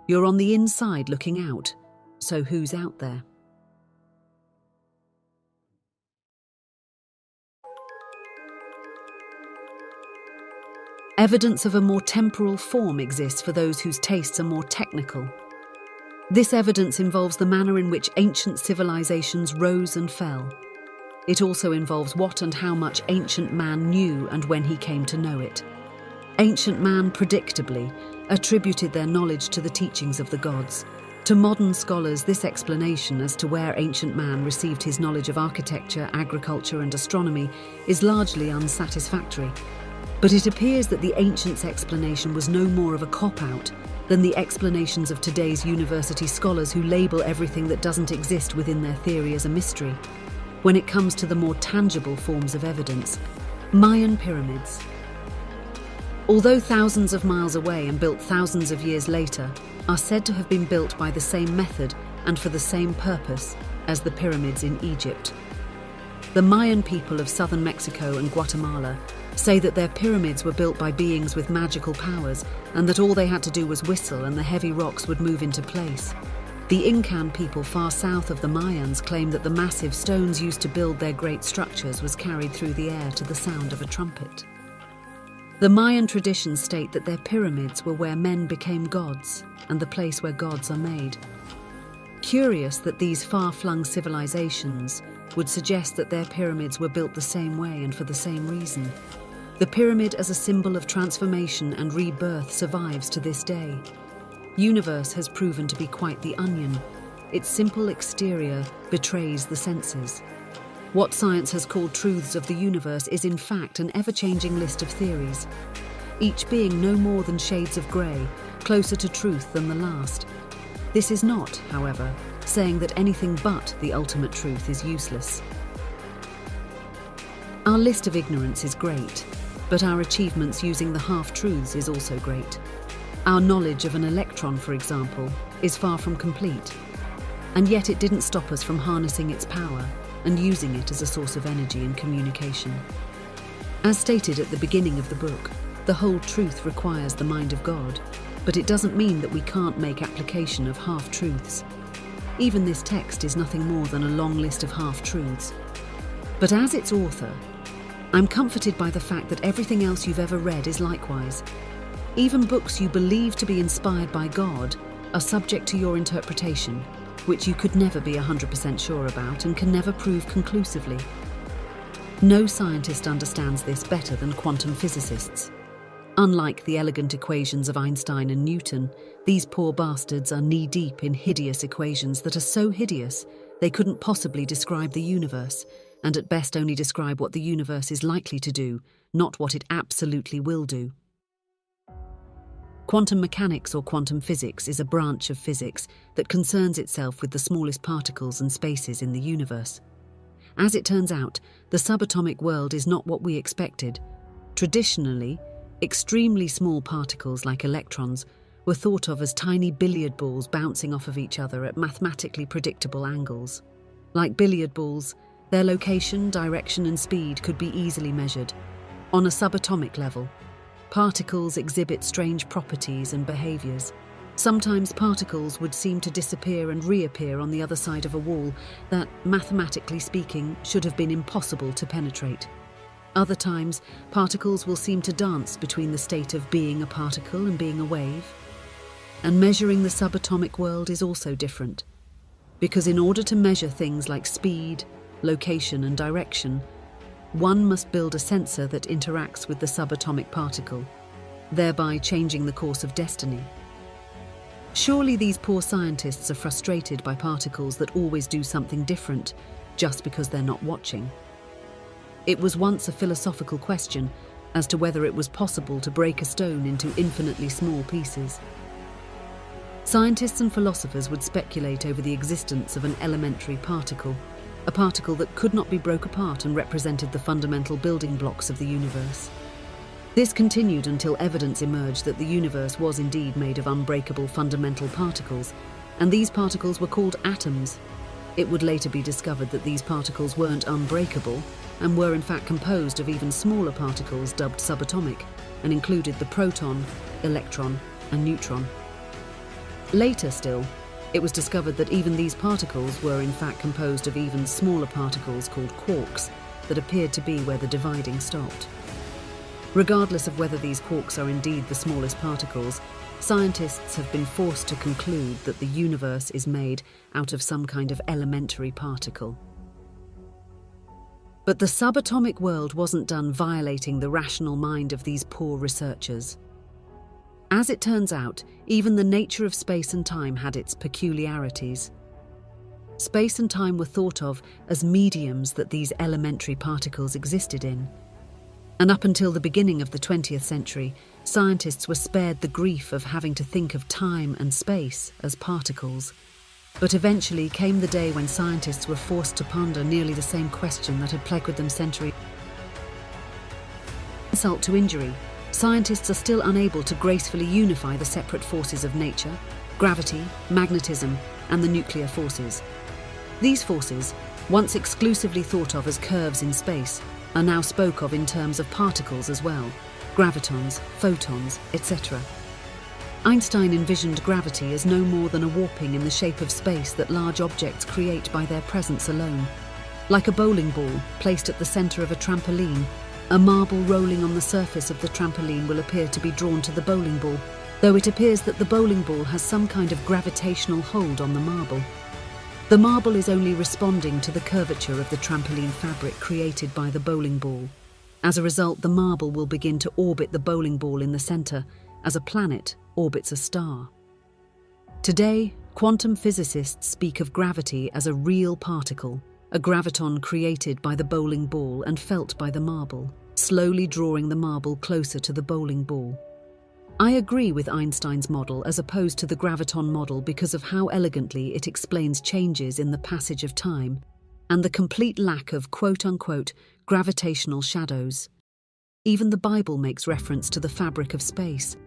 You're on the inside looking out, so who's out there? Evidence of a more temporal form exists for those whose tastes are more technical. This evidence involves the manner in which ancient civilizations rose and fell. It also involves what and how much ancient man knew and when he came to know it. Ancient man, predictably, attributed their knowledge to the teachings of the gods. To modern scholars, this explanation as to where ancient man received his knowledge of architecture, agriculture, and astronomy is largely unsatisfactory. But it appears that the ancients' explanation was no more of a cop-out than the explanations of today's university scholars who label everything that doesn't exist within their theory as a mystery. When it comes to the more tangible forms of evidence, Mayan pyramids. Although thousands of miles away and built thousands of years later, are said to have been built by the same method and for the same purpose as the pyramids in Egypt. The Mayan people of southern Mexico and Guatemala say that their pyramids were built by beings with magical powers and that all they had to do was whistle and the heavy rocks would move into place. The Incan people far south of the Mayans claim that the massive stones used to build their great structures was carried through the air to the sound of a trumpet. The Mayan traditions state that their pyramids were where men became gods and the place where gods are made. Curious that these far-flung civilizations would suggest that their pyramids were built the same way and for the same reason. The pyramid as a symbol of transformation and rebirth survives to this day. Universe has proven to be quite the onion. Its simple exterior betrays the senses. What science has called truths of the universe is in fact an ever-changing list of theories, each being no more than shades of grey, closer to truth than the last. This is not, however, saying that anything but the ultimate truth is useless. Our list of ignorance is great, but our achievements using the half-truths is also great. Our knowledge of an electron, for example, is far from complete, and yet it didn't stop us from harnessing its power and using it as a source of energy and communication. As stated at the beginning of the book, the whole truth requires the mind of God, but it doesn't mean that we can't make application of half-truths. Even this text is nothing more than a long list of half-truths. But as its author, I'm comforted by the fact that everything else you've ever read is likewise. Even books you believe to be inspired by God are subject to your interpretation, which you could never be 100% sure about and can never prove conclusively. No scientist understands this better than quantum physicists. Unlike the elegant equations of Einstein and Newton, these poor bastards are knee-deep in hideous equations that are so hideous they couldn't possibly describe the universe, and at best only describe what the universe is likely to do, not what it absolutely will do. Quantum mechanics or quantum physics is a branch of physics that concerns itself with the smallest particles and spaces in the universe. As it turns out, the subatomic world is not what we expected. Traditionally, extremely small particles like electrons were thought of as tiny billiard balls bouncing off of each other at mathematically predictable angles. Like billiard balls, their location, direction, and speed could be easily measured. On a subatomic level, particles exhibit strange properties and behaviors. Sometimes particles would seem to disappear and reappear on the other side of a wall that, mathematically speaking, should have been impossible to penetrate. Other times, particles will seem to dance between the state of being a particle and being a wave. And measuring the subatomic world is also different, because in order to measure things like speed, location, and direction, one must build a sensor that interacts with the subatomic particle, thereby changing the course of destiny. Surely these poor scientists are frustrated by particles that always do something different just because they're not watching. It was once a philosophical question as to whether it was possible to break a stone into infinitely small pieces. Scientists and philosophers would speculate over the existence of an elementary particle, a particle that could not be broke apart and represented the fundamental building blocks of the universe. This continued until evidence emerged that the universe was indeed made of unbreakable fundamental particles, and these particles were called atoms. It would later be discovered that these particles weren't unbreakable and were in fact composed of even smaller particles dubbed subatomic, and included the proton, electron, and neutron. Later still, it was discovered that even these particles were in fact composed of even smaller particles called quarks that appeared to be where the dividing stopped. Regardless of whether these quarks are indeed the smallest particles, scientists have been forced to conclude that the universe is made out of some kind of elementary particle. But the subatomic world wasn't done violating the rational mind of these poor researchers. As it turns out, even the nature of space and time had its peculiarities. Space and time were thought of as mediums that these elementary particles existed in. And up until the beginning of the 20th century, scientists were spared the grief of having to think of time and space as particles. But eventually came the day when scientists were forced to ponder nearly the same question that had plagued them centuries. Insult to injury, scientists are still unable to gracefully unify the separate forces of nature, gravity, magnetism, and the nuclear forces. These forces, once exclusively thought of as curves in space, are now spoke of in terms of particles as well, gravitons, photons, etc. Einstein envisioned gravity as no more than a warping in the shape of space that large objects create by their presence alone. Like a bowling ball placed at the center of a trampoline, a marble rolling on the surface of the trampoline will appear to be drawn to the bowling ball, though it appears that the bowling ball has some kind of gravitational hold on the marble. The marble is only responding to the curvature of the trampoline fabric created by the bowling ball. As a result, the marble will begin to orbit the bowling ball in the center, as a planet orbits a star. Today, quantum physicists speak of gravity as a real particle, a graviton created by the bowling ball and felt by the marble, slowly drawing the marble closer to the bowling ball. I agree with Einstein's model as opposed to the graviton model because of how elegantly it explains changes in the passage of time and the complete lack of quote-unquote gravitational shadows. Even the Bible makes reference to the fabric of space.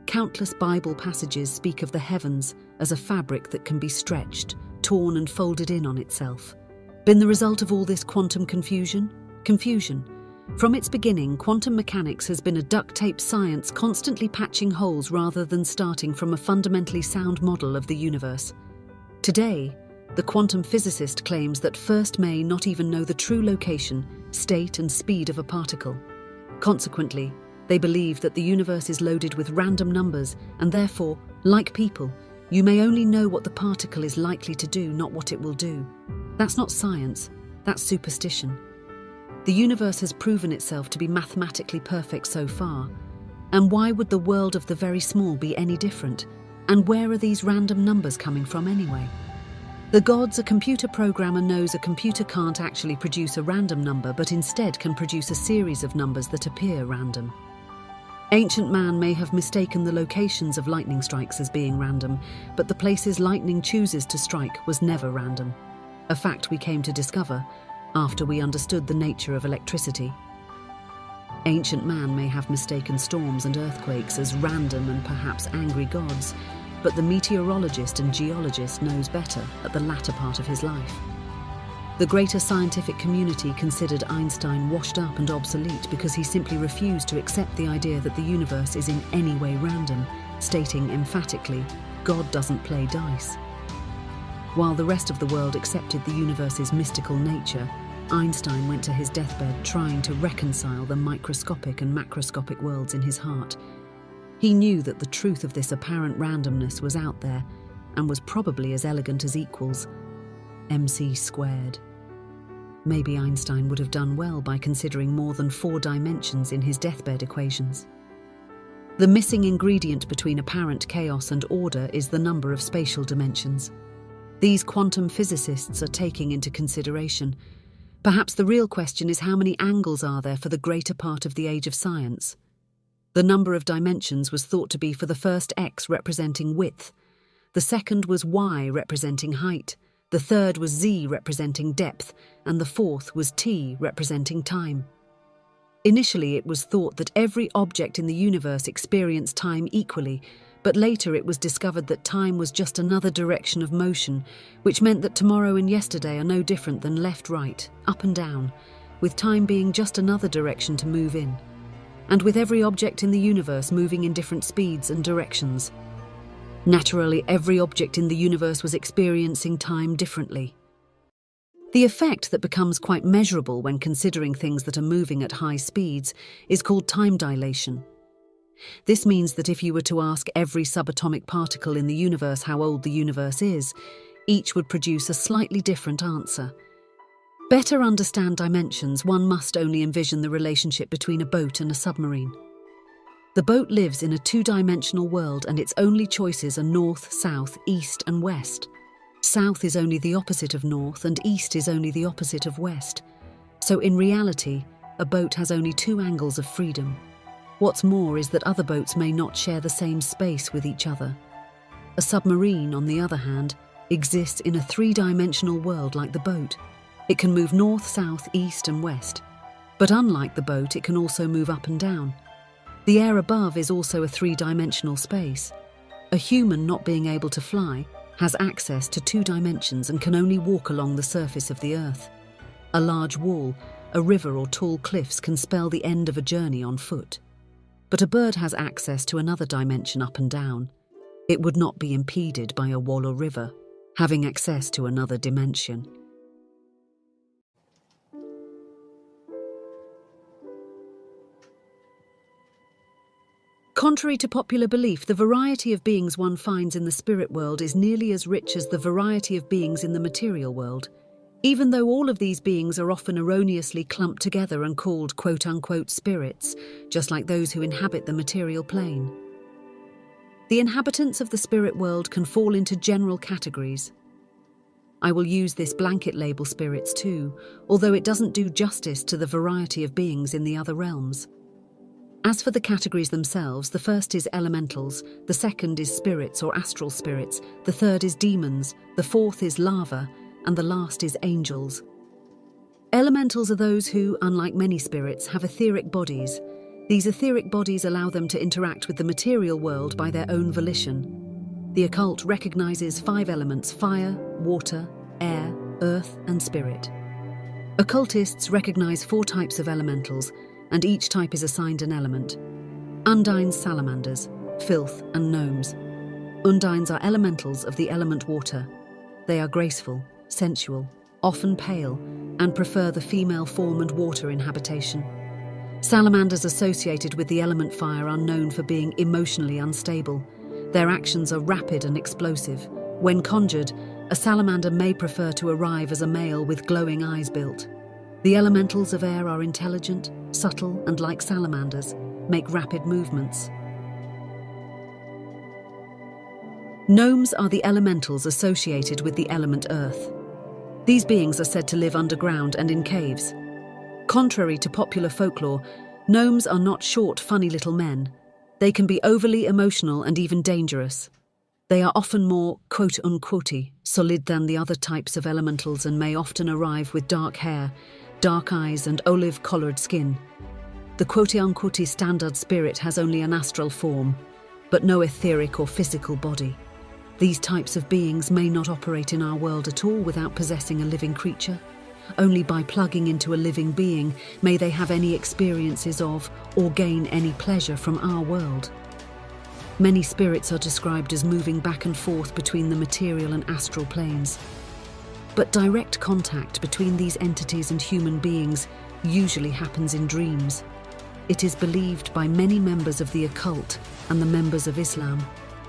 Countless Bible passages speak of the heavens as a fabric that can be stretched, torn and folded in on itself. Been the result of all this quantum confusion? Confusion. From its beginning, quantum mechanics has been a duct-tape science constantly patching holes rather than starting from a fundamentally sound model of the universe. Today, The quantum physicist claims that first may not even know the true location, state, and speed of a particle. Consequently, they believe that the universe is loaded with random numbers, and therefore, like people, you may only know what the particle is likely to do, not what it will do. That's not science, that's superstition. The universe has proven itself to be mathematically perfect so far, and why would the world of the very small be any different? And where are these random numbers coming from anyway? The gods, a computer programmer knows a computer can't actually produce a random number, but instead can produce a series of numbers that appear random. Ancient man may have mistaken the locations of lightning strikes as being random, but the places lightning chooses to strike was never random, a fact we came to discover after we understood the nature of electricity. Ancient man may have mistaken storms and earthquakes as random and perhaps angry gods, but the meteorologist and geologist knows better at the latter part of his life. The greater scientific community considered Einstein washed up and obsolete because he simply refused to accept the idea that the universe is in any way random, stating emphatically, God doesn't play dice. While the rest of the world accepted the universe's mystical nature, Einstein went to his deathbed trying to reconcile the microscopic and macroscopic worlds in his heart. He knew that the truth of this apparent randomness was out there and was probably as elegant as equals, mc squared. Maybe Einstein would have done well by considering more than 4 dimensions in his deathbed equations. The missing ingredient between apparent chaos and order is the number of spatial dimensions. These quantum physicists are taking into consideration. Perhaps the real question is how many angles are there for the greater part of the age of science? The number of dimensions was thought to be for the first x representing width, the second was y representing height, the third was z representing depth, and the fourth was t representing time. Initially, it was thought that every object in the universe experienced time equally, but later it was discovered that time was just another direction of motion, which meant that tomorrow and yesterday are no different than left-right, up and down, with time being just another direction to move in, and with every object in the universe moving in different speeds and directions. Naturally, every object in the universe was experiencing time differently. The effect that becomes quite measurable when considering things that are moving at high speeds is called time dilation. This means that if you were to ask every subatomic particle in the universe how old the universe is, each would produce a slightly different answer. Better understand dimensions, one must only envision the relationship between a boat and a submarine. The boat lives in a 2-dimensional world and its only choices are north, south, east and west. South is only the opposite of north and east is only the opposite of west. So in reality, a boat has only 2 angles of freedom. What's more is that other boats may not share the same space with each other. A submarine, on the other hand, exists in a 3-dimensional world like the boat. It can move north, south, east and west. But unlike the boat, it can also move up and down. The air above is also a 3-dimensional space. A human not being able to fly has access to 2 dimensions and can only walk along the surface of the earth. A large wall, a river or tall cliffs can spell the end of a journey on foot. But a bird has access to another dimension up and down. It would not be impeded by a wall or river, having access to another dimension. Contrary to popular belief, the variety of beings one finds in the spirit world is nearly as rich as the variety of beings in the material world, even though all of these beings are often erroneously clumped together and called quote-unquote spirits, just like those who inhabit the material plane. The inhabitants of the spirit world can fall into general categories. I will use this blanket label spirits too, although it doesn't do justice to the variety of beings in the other realms. As for the categories themselves, the first is elementals, the second is spirits or astral spirits, the third is demons, the fourth is lava, and the last is angels. Elementals are those who, unlike many spirits, have etheric bodies. These etheric bodies allow them to interact with the material world by their own volition. The occult recognizes 5 elements: fire, water, air, earth, and spirit. Occultists recognize 4 types of elementals, and each type is assigned an element. Undines, salamanders, filth, and gnomes. Undines are elementals of the element water. They are graceful, sensual, often pale, and prefer the female form and water inhabitation. Salamanders associated with the element fire are known for being emotionally unstable. Their actions are rapid and explosive. When conjured, a salamander may prefer to arrive as a male with glowing eyes built. The elementals of air are intelligent, subtle, and like salamanders, make rapid movements. Gnomes are the elementals associated with the element earth. These beings are said to live underground and in caves. Contrary to popular folklore, gnomes are not short, funny little men. They can be overly emotional and even dangerous. They are often more quote-unquote solid than the other types of elementals and may often arrive with dark hair, dark eyes and olive-coloured skin. The quote-unquote standard spirit has only an astral form, but no etheric or physical body. These types of beings may not operate in our world at all without possessing a living creature. Only by plugging into a living being may they have any experiences of or gain any pleasure from our world. Many spirits are described as moving back and forth between the material and astral planes. But direct contact between these entities and human beings usually happens in dreams. It is believed by many members of the occult and the members of Islam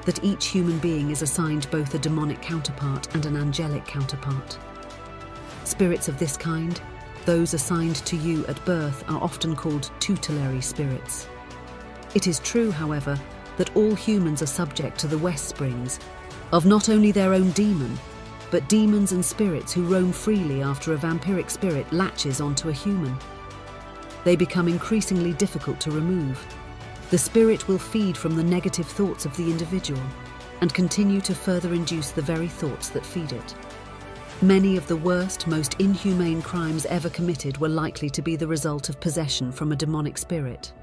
that each human being is assigned both a demonic counterpart and an angelic counterpart. Spirits of this kind, those assigned to you at birth, are often called tutelary spirits. It is true, however, that all humans are subject to the West Springs of not only their own demon, but demons and spirits who roam freely after a vampiric spirit latches onto a human. They become increasingly difficult to remove. The spirit will feed from the negative thoughts of the individual and continue to further induce the very thoughts that feed it. Many of the worst, most inhumane crimes ever committed were likely to be the result of possession from a demonic spirit.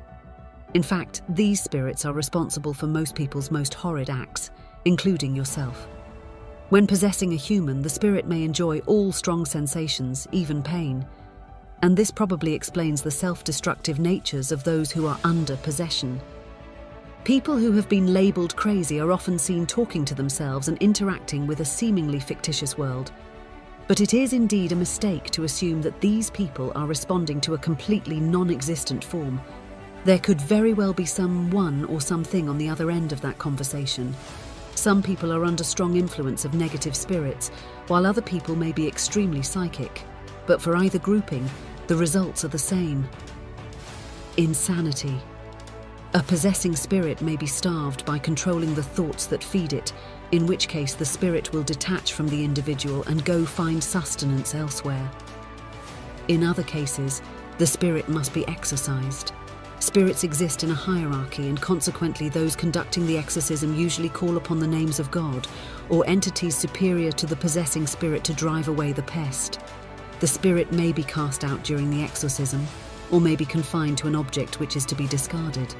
In fact, these spirits are responsible for most people's most horrid acts, including yourself. When possessing a human, the spirit may enjoy all strong sensations, even pain, and this probably explains the self-destructive natures of those who are under possession. People who have been labelled crazy are often seen talking to themselves and interacting with a seemingly fictitious world. But it is indeed a mistake to assume that these people are responding to a completely non-existent form. There could very well be someone or something on the other end of that conversation. Some people are under strong influence of negative spirits, while other people may be extremely psychic. But for either grouping, the results are the same. Insanity. A possessing spirit may be starved by controlling the thoughts that feed it, in which case the spirit will detach from the individual and go find sustenance elsewhere. In other cases, the spirit must be exorcised. Spirits exist in a hierarchy, and consequently those conducting the exorcism usually call upon the names of God or entities superior to the possessing spirit to drive away the pest. The spirit may be cast out during the exorcism, or may be confined to an object which is to be discarded.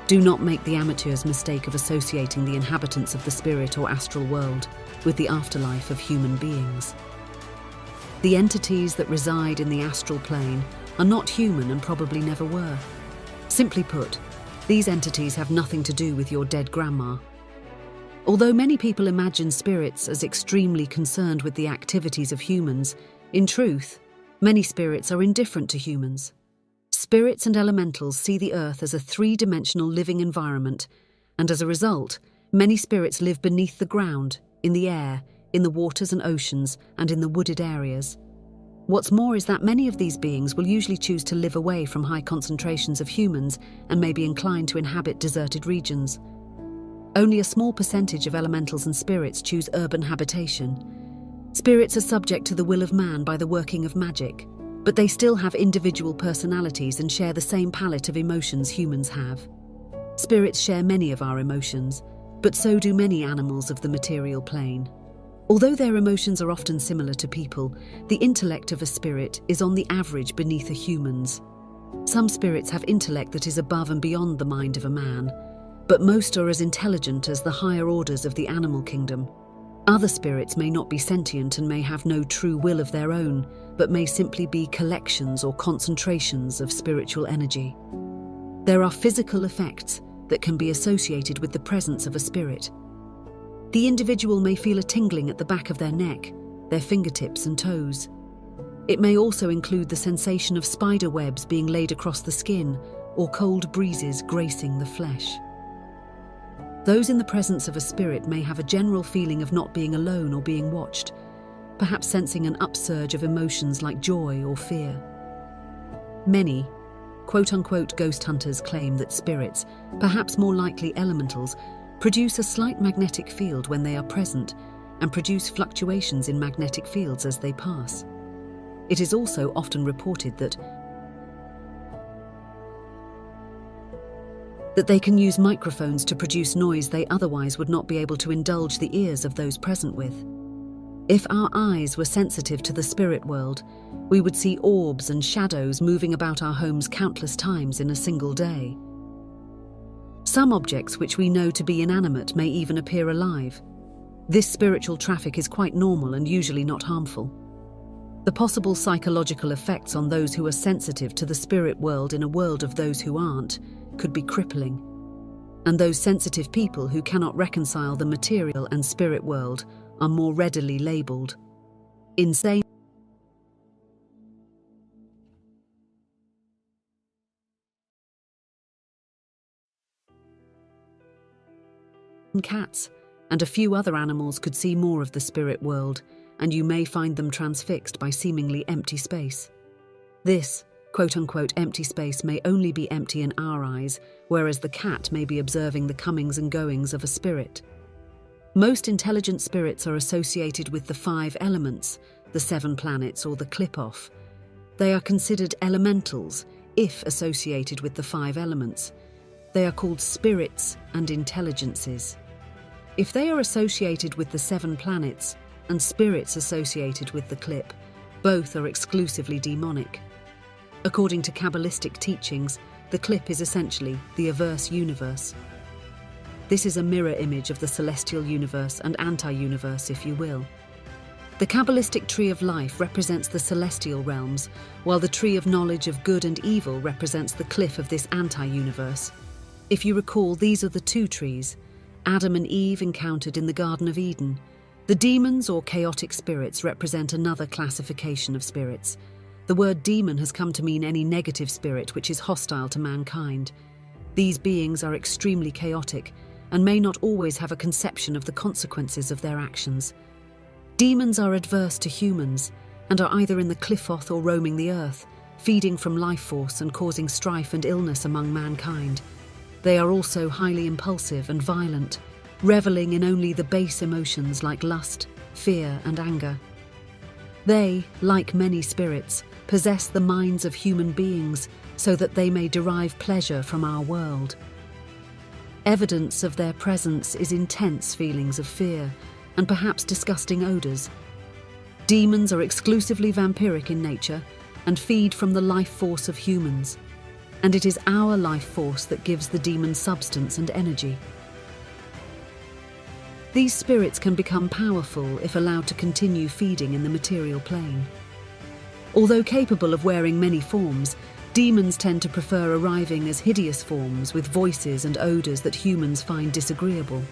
Do not make the amateur's mistake of associating the inhabitants of the spirit or astral world with the afterlife of human beings. The entities that reside in the astral plane are not human and probably never were. Simply put, these entities have nothing to do with your dead grandma. Although many people imagine spirits as extremely concerned with the activities of humans, in truth, many spirits are indifferent to humans. Spirits and elementals see the earth as a three-dimensional living environment, and as a result, many spirits live beneath the ground, in the air, in the waters and oceans, and in the wooded areas. What's more is that many of these beings will usually choose to live away from high concentrations of humans and may be inclined to inhabit deserted regions. Only a small percentage of elementals and spirits choose urban habitation. Spirits are subject to the will of man by the working of magic, but they still have individual personalities and share the same palette of emotions humans have. Spirits share many of our emotions, but so do many animals of the material plane. Although their emotions are often similar to people, the intellect of a spirit is on the average beneath a human's. Some spirits have intellect that is above and beyond the mind of a man, but most are as intelligent as the higher orders of the animal kingdom. Other spirits may not be sentient and may have no true will of their own, but may simply be collections or concentrations of spiritual energy. There are physical effects that can be associated with the presence of a spirit. The individual may feel a tingling at the back of their neck, their fingertips and toes. It may also include the sensation of spider webs being laid across the skin or cold breezes gracing the flesh. Those in the presence of a spirit may have a general feeling of not being alone or being watched, perhaps sensing an upsurge of emotions like joy or fear. Many, quote-unquote ghost hunters claim that spirits, perhaps more likely elementals, produce a slight magnetic field when they are present and produce fluctuations in magnetic fields as they pass. It is also often reported that they can use microphones to produce noise they otherwise would not be able to indulge the ears of those present with. If our eyes were sensitive to the spirit world, we would see orbs and shadows moving about our homes countless times in a single day. Some objects which we know to be inanimate may even appear alive. This spiritual traffic is quite normal and usually not harmful. The possible psychological effects on those who are sensitive to the spirit world in a world of those who aren't could be crippling. And those sensitive people who cannot reconcile the material and spirit world are more readily labelled insane. Cats and a few other animals could see more of the spirit world, and you may find them transfixed by seemingly empty space. This, quote-unquote empty space may only be empty in our eyes, whereas the cat may be observing the comings and goings of a spirit. Most intelligent spirits are associated with the 5 elements, the 7 planets or the clip-off. They are considered elementals if associated with the 5 elements. They are called spirits and intelligences. If they are associated with the 7 planets and spirits associated with the clip, both are exclusively demonic. According to Kabbalistic teachings, the clip is essentially the averse universe. This is a mirror image of the celestial universe and anti-universe, if you will. The Kabbalistic tree of life represents the celestial realms, while the tree of knowledge of good and evil represents the cliff of this anti-universe. If you recall, these are the 2 trees Adam and Eve encountered in the Garden of Eden. The demons or chaotic spirits represent another classification of spirits. The word demon has come to mean any negative spirit which is hostile to mankind. These beings are extremely chaotic and may not always have a conception of the consequences of their actions. Demons are adverse to humans and are either in the cliff-off or roaming the earth, feeding from life force and causing strife and illness among mankind. They are also highly impulsive and violent, reveling in only the base emotions like lust, fear, and anger. They, like many spirits, possess the minds of human beings so that they may derive pleasure from our world. Evidence of their presence is intense feelings of fear and perhaps disgusting odours. Demons are exclusively vampiric in nature and feed from the life force of humans, and it is our life force that gives the demon substance and energy. These spirits can become powerful if allowed to continue feeding in the material plane. Although capable of wearing many forms, demons tend to prefer arriving as hideous forms with voices and odours that humans find disagreeable.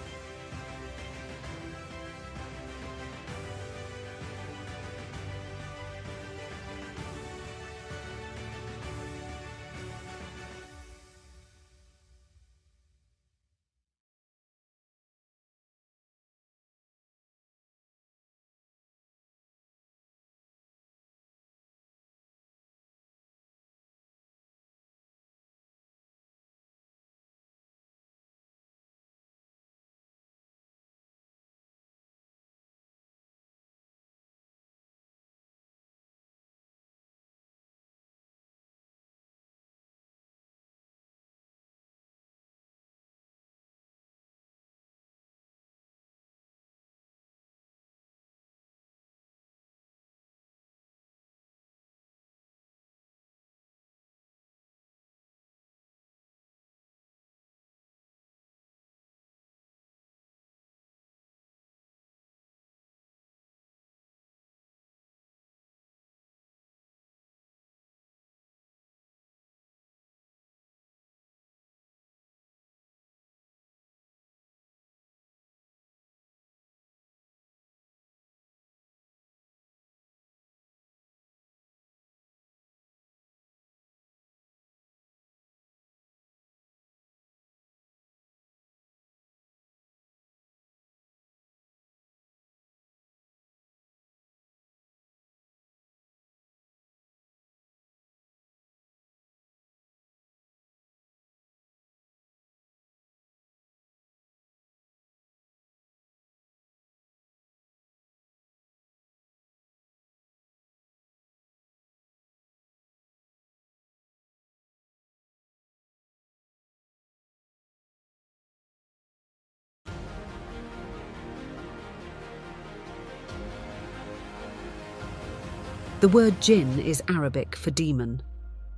The word jinn is Arabic for demon,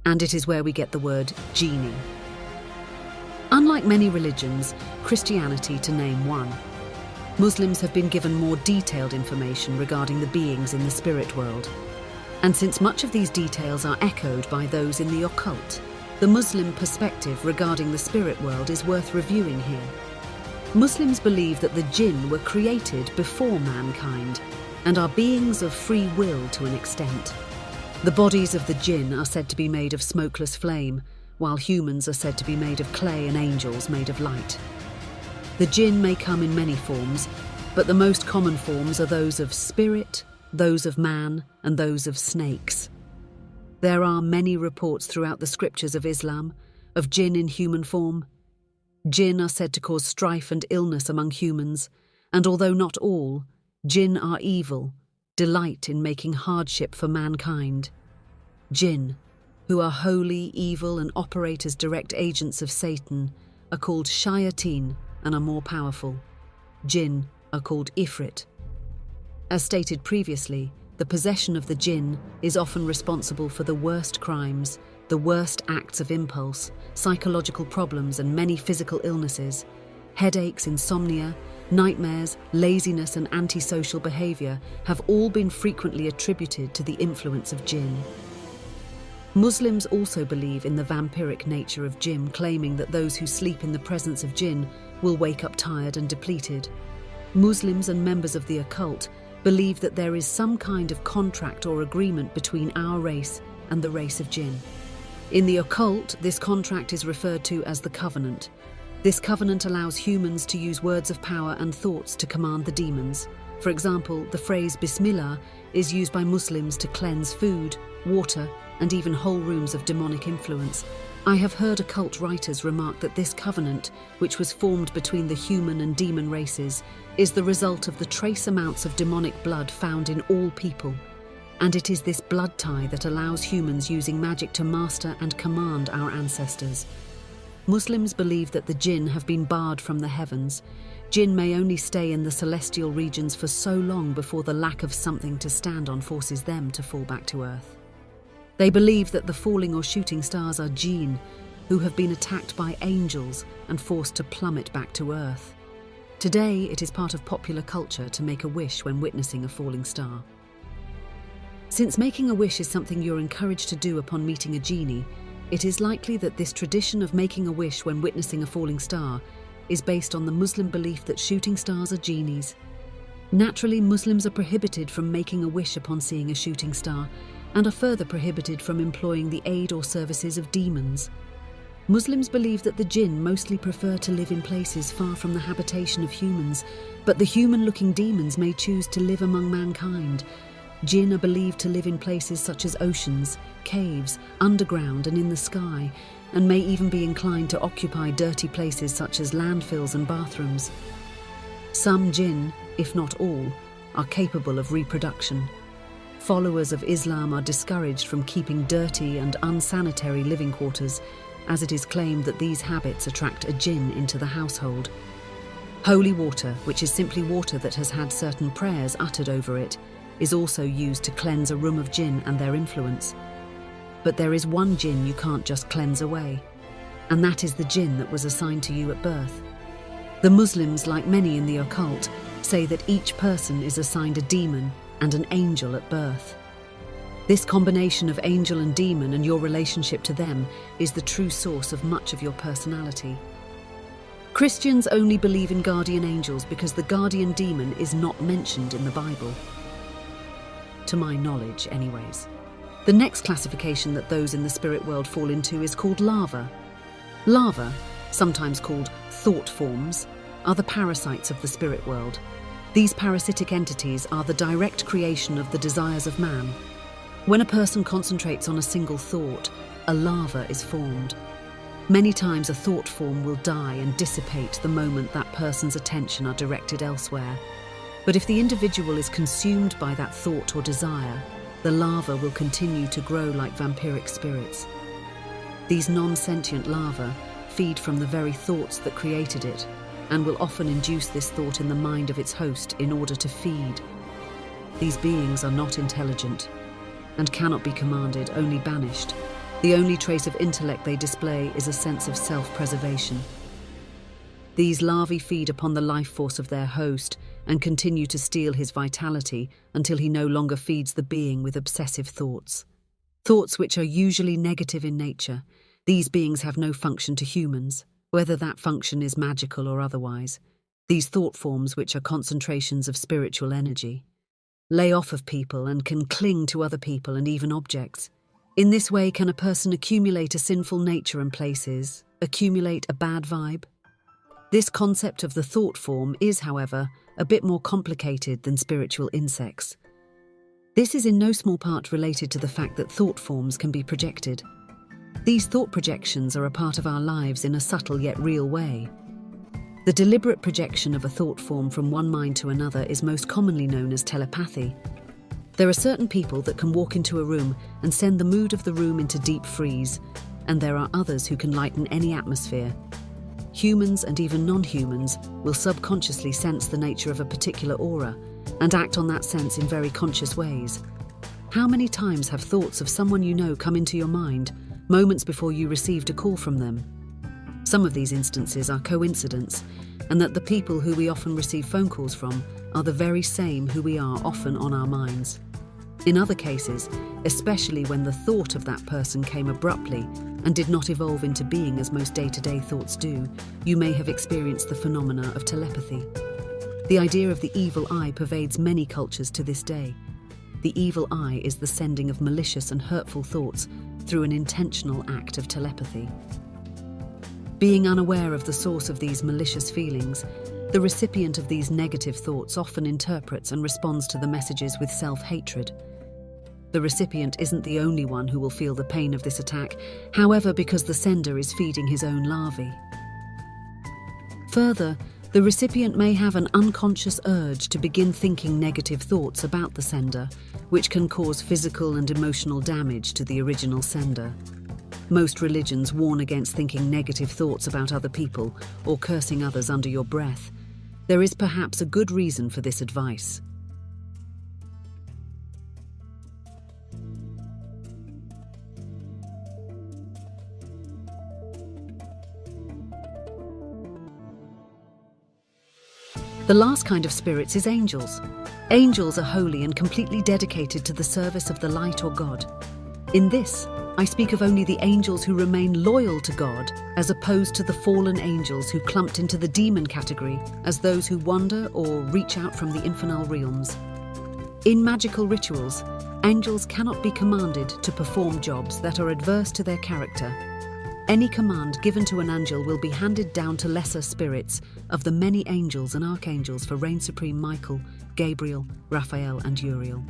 and it is where we get the word genie. Unlike many religions, Christianity to name one, Muslims have been given more detailed information regarding the beings in the spirit world. And since much of these details are echoed by those in the occult, the Muslim perspective regarding the spirit world is worth reviewing here. Muslims believe that the jinn were created before mankind and are beings of free will to an extent. The bodies of the jinn are said to be made of smokeless flame, while humans are said to be made of clay and angels made of light. The jinn may come in many forms, but the most common forms are those of spirit, those of man, and those of snakes. There are many reports throughout the scriptures of Islam of jinn in human form. Jinn are said to cause strife and illness among humans, and although not all, jinn are evil, delight in making hardship for mankind. Jinn, who are holy, evil, and operate as direct agents of Satan, are called shayateen and are more powerful. Jinn are called ifrit. As stated previously, the possession of the jinn is often responsible for the worst crimes, the worst acts of impulse, psychological problems, and many physical illnesses. Headaches, insomnia, nightmares, laziness, and antisocial behavior have all been frequently attributed to the influence of jinn. Muslims also believe in the vampiric nature of jinn, claiming that those who sleep in the presence of jinn will wake up tired and depleted. Muslims and members of the occult believe that there is some kind of contract or agreement between our race and the race of jinn. In the occult, this contract is referred to as the covenant. This covenant allows humans to use words of power and thoughts to command the demons. For example, the phrase Bismillah is used by Muslims to cleanse food, water, and even whole rooms of demonic influence. I have heard occult writers remark that this covenant, which was formed between the human and demon races, is the result of the trace amounts of demonic blood found in all people. And it is this blood tie that allows humans using magic to master and command our ancestors. Muslims believe that the jinn have been barred from the heavens. Jinn may only stay in the celestial regions for so long before the lack of something to stand on forces them to fall back to earth. They believe that the falling or shooting stars are jinn, who have been attacked by angels and forced to plummet back to earth. Today, it is part of popular culture to make a wish when witnessing a falling star. Since making a wish is something you're encouraged to do upon meeting a genie, it is likely that this tradition of making a wish when witnessing a falling star is based on the Muslim belief that shooting stars are genies. Naturally, Muslims are prohibited from making a wish upon seeing a shooting star, and are further prohibited from employing the aid or services of demons. Muslims believe that the jinn mostly prefer to live in places far from the habitation of humans, but the human-looking demons may choose to live among mankind. Jinn are believed to live in places such as oceans, caves, underground, and in the sky, and may even be inclined to occupy dirty places such as landfills and bathrooms. Some jinn, if not all, are capable of reproduction. Followers of Islam are discouraged from keeping dirty and unsanitary living quarters, as it is claimed that these habits attract a jinn into the household. Holy water, which is simply water that has had certain prayers uttered over it, is also used to cleanse a room of jinn and their influence. But there is one jinn you can't just cleanse away, and that is the jinn that was assigned to you at birth. The Muslims, like many in the occult, say that each person is assigned a demon and an angel at birth. This combination of angel and demon and your relationship to them is the true source of much of your personality. Christians only believe in guardian angels because the guardian demon is not mentioned in the Bible. To my knowledge, anyways. The next classification that those in the spirit world fall into is called larvae. Larvae, sometimes called thought forms, are the parasites of the spirit world. These parasitic entities are the direct creation of the desires of man. When a person concentrates on a single thought, a larva is formed. Many times a thought form will die and dissipate the moment that person's attention are directed elsewhere. But if the individual is consumed by that thought or desire, the larva will continue to grow like vampiric spirits. These non-sentient larvae feed from the very thoughts that created it, and will often induce this thought in the mind of its host in order to feed. These beings are not intelligent. and cannot be commanded, only banished. The only trace of intellect they display is a sense of self-preservation. These larvae feed upon the life force of their host and continue to steal his vitality until he no longer feeds the being with obsessive thoughts. Thoughts which are usually negative in nature. These beings have no function to humans, whether that function is magical or otherwise. These thought forms, which are concentrations of spiritual energy, lay off of people and can cling to other people and even objects. In this way, can a person accumulate a sinful nature and places, accumulate a bad vibe? This concept of the thought form is, however, a bit more complicated than spiritual insects. This is in no small part related to the fact that thought forms can be projected. These thought projections are a part of our lives in a subtle yet real way. The deliberate projection of a thought form from one mind to another is most commonly known as telepathy. There are certain people that can walk into a room and send the mood of the room into deep freeze, and there are others who can lighten any atmosphere. Humans and even non-humans will subconsciously sense the nature of a particular aura and act on that sense in very conscious ways. How many times have thoughts of someone you know come into your mind moments before you received a call from them? Some of these instances are coincidence, and that the people who we often receive phone calls from are the very same who we are often on our minds. In other cases, especially when the thought of that person came abruptly and did not evolve into being as most day-to-day thoughts do, you may have experienced the phenomena of telepathy. The idea of the evil eye pervades many cultures to this day. The evil eye is the sending of malicious and hurtful thoughts through an intentional act of telepathy. Being unaware of the source of these malicious feelings, the recipient of these negative thoughts often interprets and responds to the messages with self-hatred. The recipient isn't the only one who will feel the pain of this attack, however, because the sender is feeding his own larvae. Further, the recipient may have an unconscious urge to begin thinking negative thoughts about the sender, which can cause physical and emotional damage to the original sender. Most religions warn against thinking negative thoughts about other people or cursing others under your breath. There is perhaps a good reason for this advice. The last kind of spirits is angels. Angels are holy and completely dedicated to the service of the light or God. In this, I speak of only the angels who remain loyal to God, as opposed to the fallen angels who clumped into the demon category as those who wander or reach out from the infernal realms. In magical rituals, angels cannot be commanded to perform jobs that are adverse to their character. Any command given to an angel will be handed down to lesser spirits of the many angels and archangels for reign supreme Michael, Gabriel, Raphael and Uriel.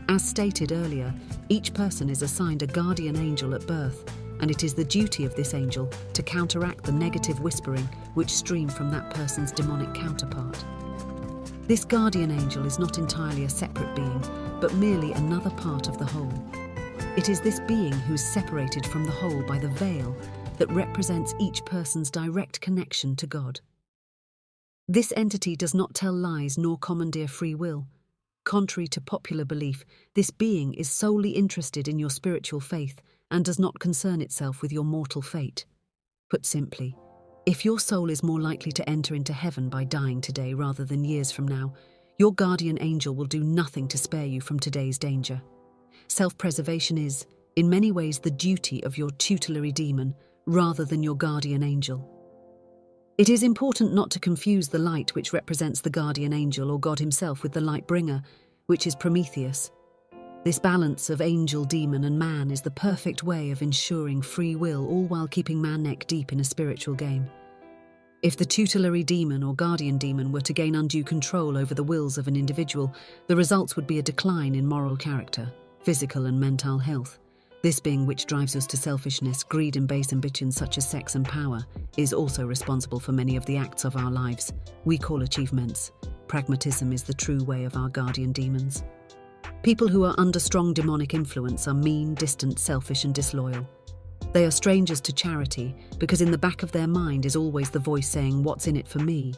As stated earlier, each person is assigned a guardian angel at birth, and it is the duty of this angel to counteract the negative whispering which stream from that person's demonic counterpart. This guardian angel is not entirely a separate being, but merely another part of the whole. It is this being who is separated from the whole by the veil that represents each person's direct connection to God. This entity does not tell lies nor commandeer free will. Contrary to popular belief, this being is solely interested in your spiritual faith and does not concern itself with your mortal fate. Put simply, if your soul is more likely to enter into heaven by dying today rather than years from now, your guardian angel will do nothing to spare you from today's danger. Self-preservation is, in many ways, the duty of your tutelary demon rather than your guardian angel. It is important not to confuse the light which represents the guardian angel or God himself with the light bringer, which is Prometheus. This balance of angel, demon and man is the perfect way of ensuring free will, all while keeping man neck deep in a spiritual game. If the tutelary demon or guardian demon were to gain undue control over the wills of an individual, the results would be a decline in moral character, physical and mental health. This being which drives us to selfishness, greed and base ambitions such as sex and power is also responsible for many of the acts of our lives we call achievements. Pragmatism is the true way of our guardian demons. People who are under strong demonic influence are mean, distant, selfish and disloyal. They are strangers to charity because in the back of their mind is always the voice saying, "What's in it for me?"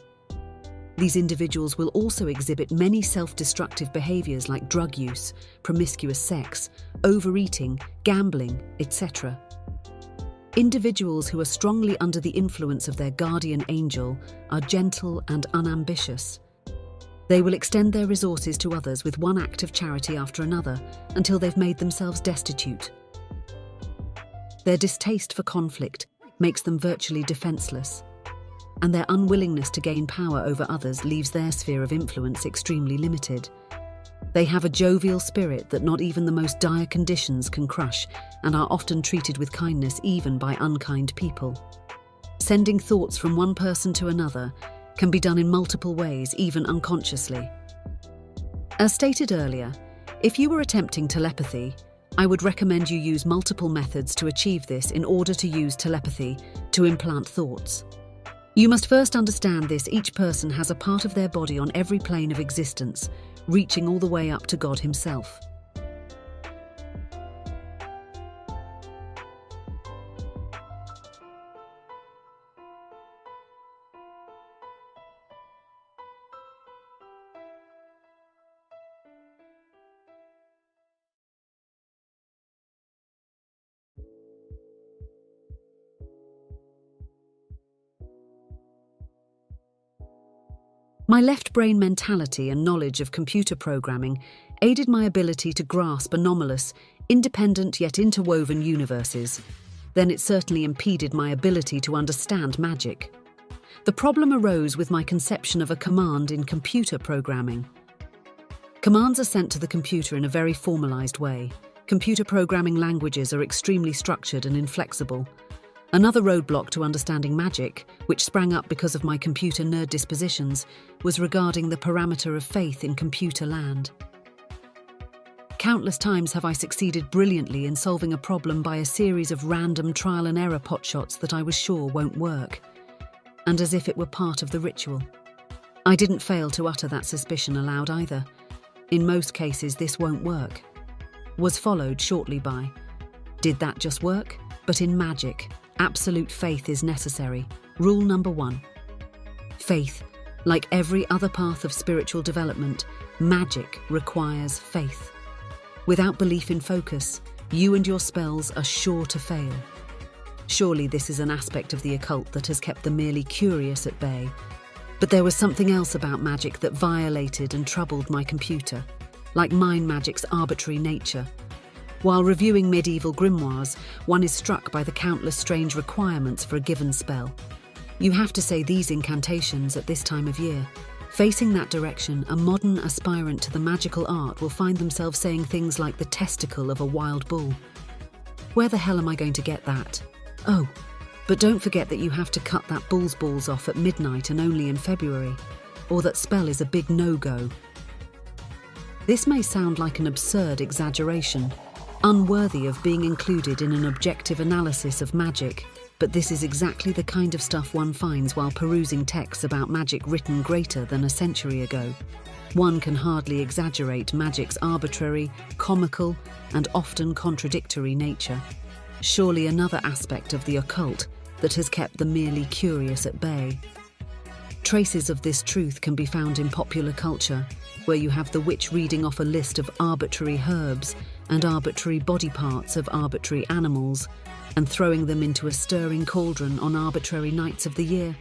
These individuals will also exhibit many self-destructive behaviors like drug use, promiscuous sex, overeating, gambling, etc. Individuals who are strongly under the influence of their guardian angel are gentle and unambitious. They will extend their resources to others with one act of charity after another until they've made themselves destitute. Their distaste for conflict makes them virtually defenseless, and their unwillingness to gain power over others leaves their sphere of influence extremely limited. They have a jovial spirit that not even the most dire conditions can crush, and are often treated with kindness even by unkind people. Sending thoughts from one person to another can be done in multiple ways, even unconsciously. As stated earlier, if you were attempting telepathy, I would recommend you use multiple methods to achieve this in order to use telepathy to implant thoughts. You must first understand this: each person has a part of their body on every plane of existence, reaching all the way up to God Himself. My left-brain mentality and knowledge of computer programming aided my ability to grasp anomalous, independent yet interwoven universes. Then it certainly impeded my ability to understand magic. The problem arose with my conception of a command in computer programming. Commands are sent to the computer in a very formalized way. Computer programming languages are extremely structured and inflexible. Another roadblock to understanding magic, which sprang up because of my computer nerd dispositions, was regarding the parameter of faith in computer land. Countless times have I succeeded brilliantly in solving a problem by a series of random trial and error potshots that I was sure won't work, and as if it were part of the ritual. I didn't fail to utter that suspicion aloud either. In most cases, this won't work was followed shortly by, did that just work? But in magic, absolute faith is necessary. Rule number 1. Faith. Like every other path of spiritual development, magic requires faith. Without belief in focus, you and your spells are sure to fail. Surely this is an aspect of the occult that has kept the merely curious at bay. But there was something else about magic that violated and troubled my computer, like mind magic's arbitrary nature. While reviewing medieval grimoires, one is struck by the countless strange requirements for a given spell. You have to say these incantations at this time of year. Facing that direction, a modern aspirant to the magical art will find themselves saying things like the testicle of a wild bull. Where the hell am I going to get that? Oh, but don't forget that you have to cut that bull's balls off at midnight and only in February, or that spell is a big no-go. This may sound like an absurd exaggeration, unworthy of being included in an objective analysis of magic, but this is exactly the kind of stuff one finds while perusing texts about magic written greater than a century ago. One can hardly exaggerate magic's arbitrary, comical, and often contradictory nature. Surely another aspect of the occult that has kept the merely curious at bay. Traces of this truth can be found in popular culture, where you have the witch reading off a list of arbitrary herbs and arbitrary body parts of arbitrary animals, and throwing them into a stirring cauldron on arbitrary nights of the year.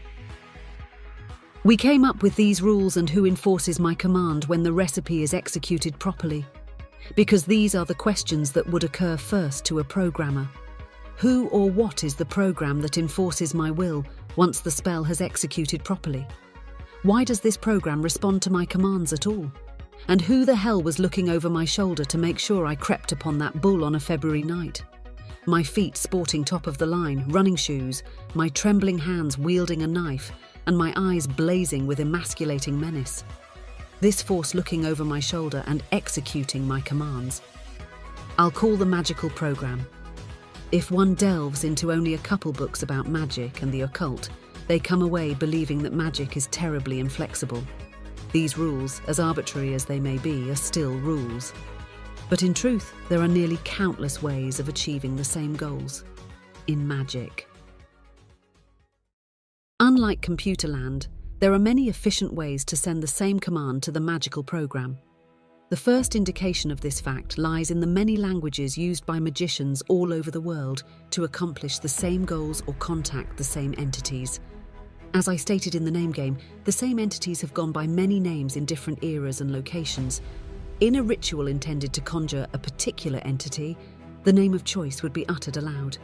We came up with these rules and who enforces my command when the recipe is executed properly? Because these are the questions that would occur first to a programmer. Who or what is the program that enforces my will once the spell has executed properly? Why does this program respond to my commands at all? And who the hell was looking over my shoulder to make sure I crept upon that bull on a February night? My feet sporting top-of-the-line running shoes, my trembling hands wielding a knife, and my eyes blazing with emasculating menace. This force looking over my shoulder and executing my commands. I'll call the magical program. If one delves into only a couple books about magic and the occult, they come away believing that magic is terribly inflexible. These rules, as arbitrary as they may be, are still rules. But in truth, there are nearly countless ways of achieving the same goals in magic. Unlike Computerland, There are many efficient ways to send the same command to the magical program. The first indication of this fact lies in the many languages used by magicians all over the world to accomplish the same goals or contact the same entities. As I stated in the name game, the same entities have gone by many names in different eras and locations. In a ritual intended to conjure a particular entity, the name of choice would be uttered aloud.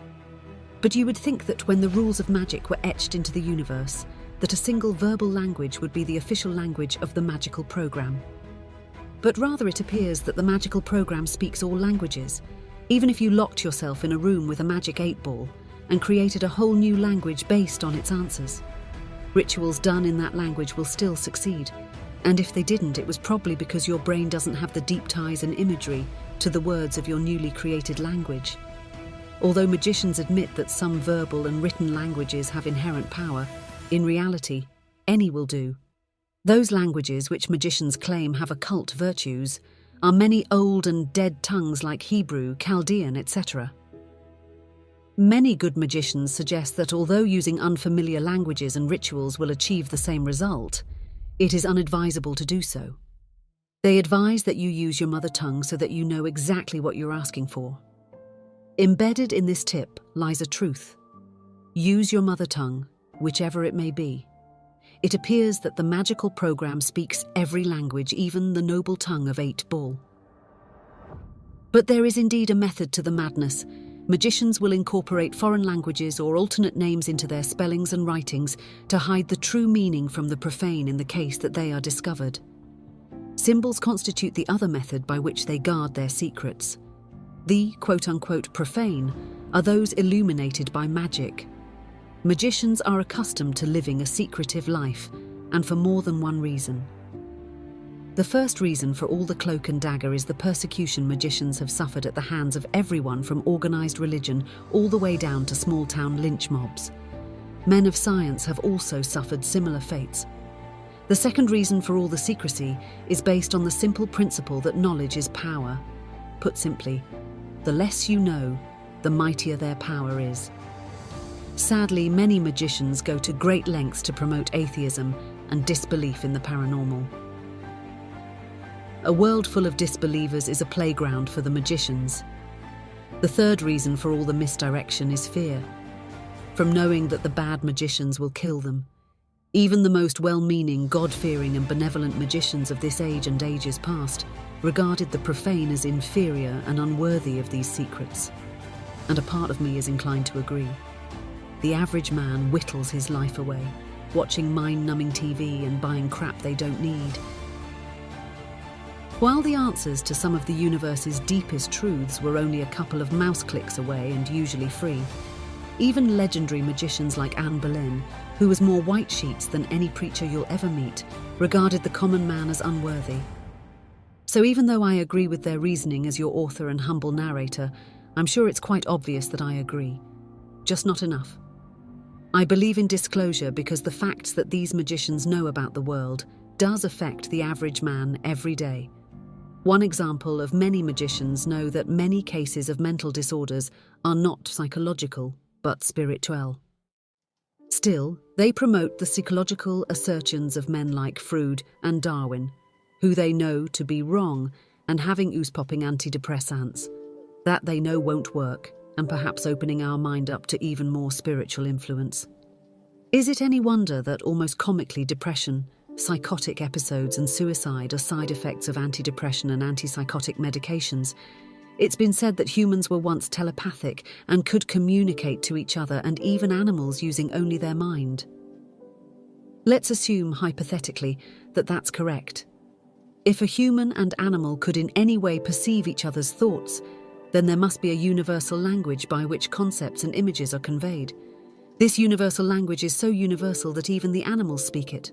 But you would think that when the rules of magic were etched into the universe, that a single verbal language would be the official language of the magical program. But rather it appears that the magical program speaks all languages, even if you locked yourself in a room with a magic 8-ball and created a whole new language based on its answers. Rituals done in that language will still succeed, and if they didn't, it was probably because your brain doesn't have the deep ties and imagery to the words of your newly created language. Although magicians admit that some verbal and written languages have inherent power, in reality, any will do. Those languages which magicians claim have occult virtues are many old and dead tongues like Hebrew, Chaldean, etc. Many good magicians suggest that although using unfamiliar languages and rituals will achieve the same result, it is unadvisable to do so. They advise that you use your mother tongue so that you know exactly what you're asking for. Embedded in this tip lies a truth. Use your mother tongue, whichever it may be. It appears that the magical program speaks every language, even the noble tongue of 8-ball. But there is indeed a method to the madness. Magicians will incorporate foreign languages or alternate names into their spellings and writings to hide the true meaning from the profane in the case that they are discovered. Symbols constitute the other method by which they guard their secrets. The quote-unquote profane are those illuminated by magic. Magicians are accustomed to living a secretive life, and for more than one reason. The first reason for all the cloak and dagger is the persecution magicians have suffered at the hands of everyone from organized religion all the way down to small-town lynch mobs. Men of science have also suffered similar fates. The second reason for all the secrecy is based on the simple principle that knowledge is power. Put simply, the less you know, the mightier their power is. Sadly, many magicians go to great lengths to promote atheism and disbelief in the paranormal. A world full of disbelievers is a playground for the magicians. The third reason for all the misdirection is fear, from knowing that the bad magicians will kill them. Even the most well-meaning, God-fearing and benevolent magicians of this age and ages past regarded the profane as inferior and unworthy of these secrets. And a part of me is inclined to agree. The average man whittles his life away, watching mind-numbing TV and buying crap they don't need. While the answers to some of the universe's deepest truths were only a couple of mouse clicks away and usually free, even legendary magicians like Anne Boleyn, who was more white sheets than any preacher you'll ever meet, regarded the common man as unworthy. So even though I agree with their reasoning as your author and humble narrator, I'm sure it's quite obvious that I agree. Just not enough. I believe in disclosure because the facts that these magicians know about the world does affect the average man every day. One example of many magicians know that many cases of mental disorders are not psychological, but spiritual. Still, they promote the psychological assertions of men like Freud and Darwin, who they know to be wrong and having ooze-popping antidepressants. That they know won't work, and perhaps opening our mind up to even more spiritual influence. Is it any wonder that almost comically depression, psychotic episodes and suicide are side effects of antidepressant and antipsychotic medications? It's been said that humans were once telepathic and could communicate to each other and even animals using only their mind. Let's assume, hypothetically, that that's correct. If a human and animal could in any way perceive each other's thoughts, then there must be a universal language by which concepts and images are conveyed. This universal language is so universal that even the animals speak it.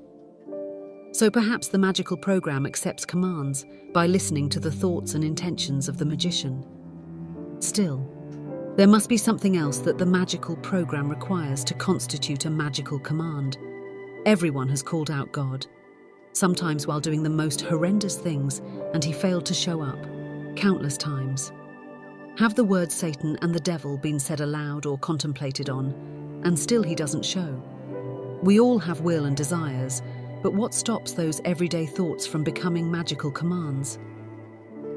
So perhaps the magical program accepts commands by listening to the thoughts and intentions of the magician. Still, there must be something else that the magical program requires to constitute a magical command. Everyone has called out God, sometimes while doing the most horrendous things, and he failed to show up, countless times. Have the words Satan and the devil been said aloud or contemplated on, and still he doesn't show? We all have will and desires, but what stops those everyday thoughts from becoming magical commands?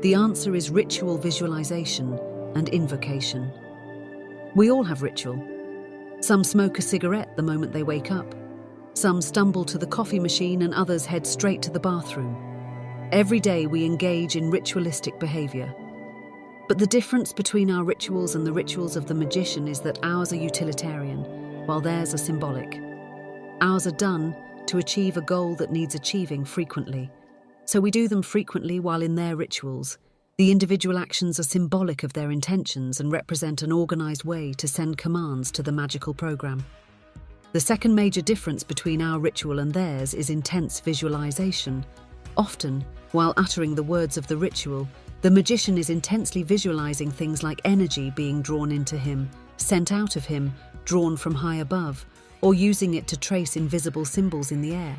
The answer is ritual visualization and invocation. We all have ritual. Some smoke a cigarette the moment they wake up. Some stumble to the coffee machine and others head straight to the bathroom. Every day we engage in ritualistic behavior. But the difference between our rituals and the rituals of the magician is that ours are utilitarian, while theirs are symbolic. Ours are done to achieve a goal that needs achieving frequently. So we do them frequently while in their rituals. The individual actions are symbolic of their intentions and represent an organized way to send commands to the magical program. The second major difference between our ritual and theirs is intense visualization. Often, while uttering the words of the ritual, the magician is intensely visualizing things like energy being drawn into him, sent out of him, drawn from high above, or using it to trace invisible symbols in the air.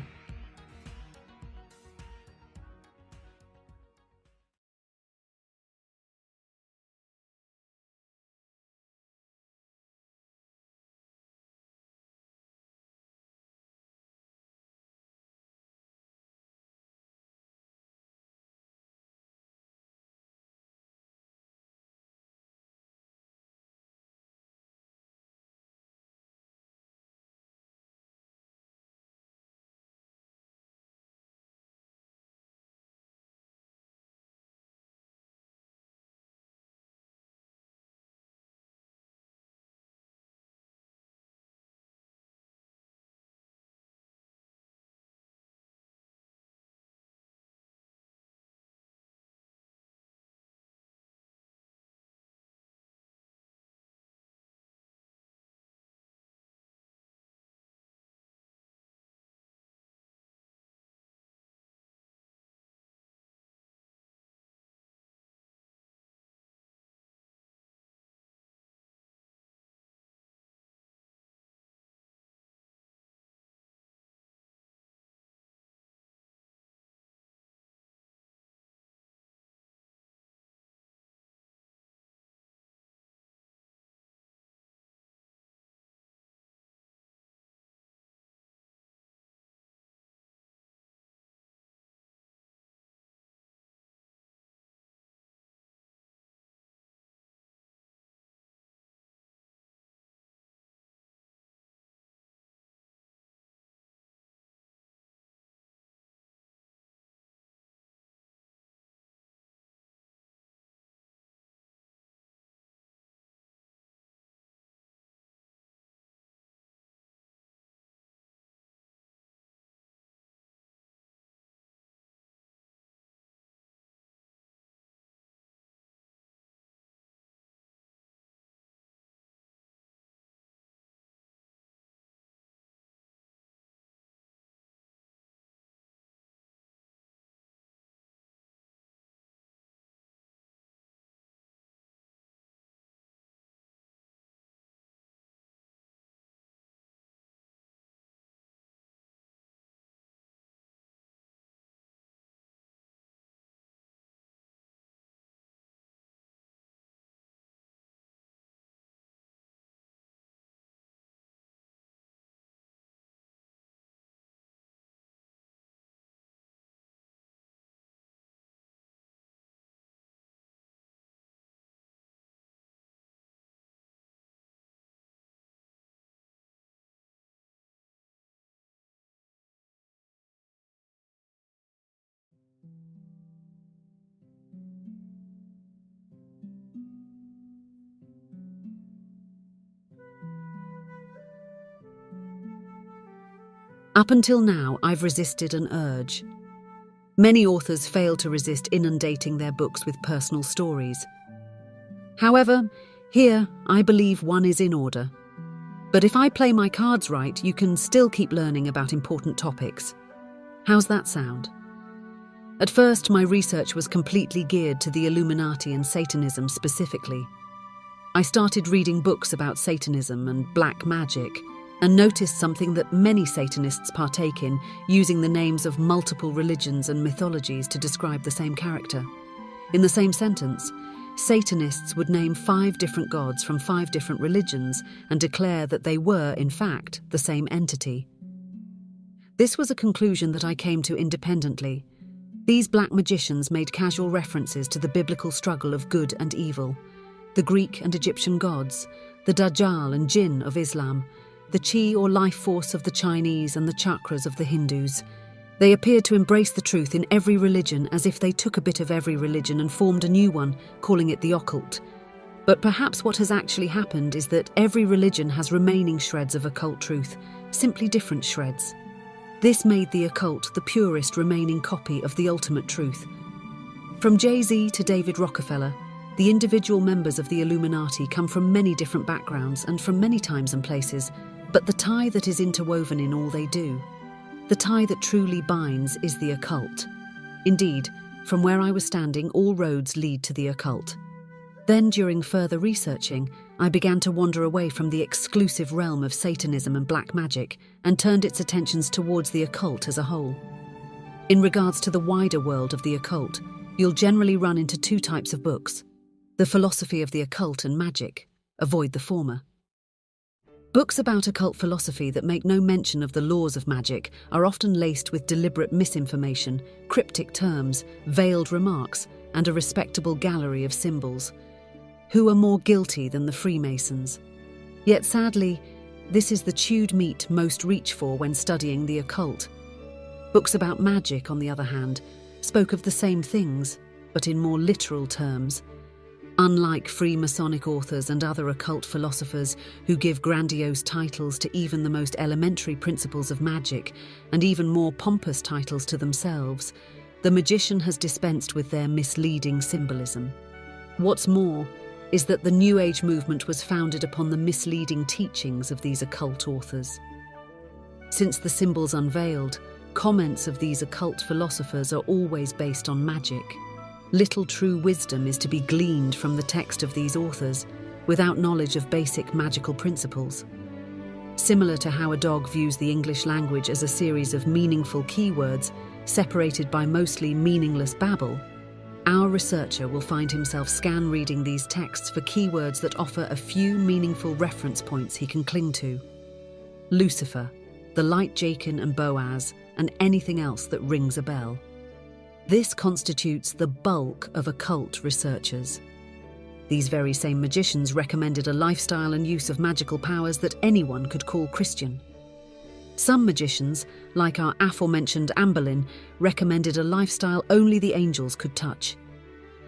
Up until now, I've resisted an urge. Many authors fail to resist inundating their books with personal stories. However, here, I believe one is in order. But if I play my cards right, you can still keep learning about important topics. How's that sound? At first, my research was completely geared to the Illuminati and Satanism specifically. I started reading books about Satanism and black magic, and noticed something that many Satanists partake in, using the names of multiple religions and mythologies to describe the same character. In the same sentence, Satanists would name 5 different gods from 5 different religions and declare that they were, in fact, the same entity. This was a conclusion that I came to independently. These black magicians made casual references to the biblical struggle of good and evil, the Greek and Egyptian gods, the Dajjal and Jinn of Islam, the Chi or life force of the Chinese and the chakras of the Hindus. They appeared to embrace the truth in every religion as if they took a bit of every religion and formed a new one, calling it the occult. But perhaps what has actually happened is that every religion has remaining shreds of occult truth, simply different shreds. This made the occult the purest remaining copy of the ultimate truth. From Jay-Z to David Rockefeller, the individual members of the Illuminati come from many different backgrounds and from many times and places, but the tie that is interwoven in all they do, the tie that truly binds, is the occult. Indeed, from where I was standing, all roads lead to the occult. Then, during further researching, I began to wander away from the exclusive realm of Satanism and black magic and turned its attentions towards the occult as a whole. In regards to the wider world of the occult, you'll generally run into two types of books: the philosophy of the occult and magic. Avoid the former. Books about occult philosophy that make no mention of the laws of magic are often laced with deliberate misinformation, cryptic terms, veiled remarks, and a respectable gallery of symbols. Who are more guilty than the Freemasons? Yet sadly, this is the chewed meat most reach for when studying the occult. Books about magic, on the other hand, spoke of the same things, but in more literal terms. Unlike Freemasonic authors and other occult philosophers who give grandiose titles to even the most elementary principles of magic, and even more pompous titles to themselves, the magician has dispensed with their misleading symbolism. What's more is that the New Age movement was founded upon the misleading teachings of these occult authors. Since the symbols unveiled, comments of these occult philosophers are always based on magic. Little true wisdom is to be gleaned from the text of these authors without knowledge of basic magical principles. Similar to how a dog views the English language as a series of meaningful keywords separated by mostly meaningless babble, our researcher will find himself scan-reading these texts for keywords that offer a few meaningful reference points he can cling to. Lucifer, the light Jachin and Boaz, and anything else that rings a bell. This constitutes the bulk of occult researchers. These very same magicians recommended a lifestyle and use of magical powers that anyone could call Christian. Some magicians, like our aforementioned Amberlin, recommended a lifestyle only the angels could touch.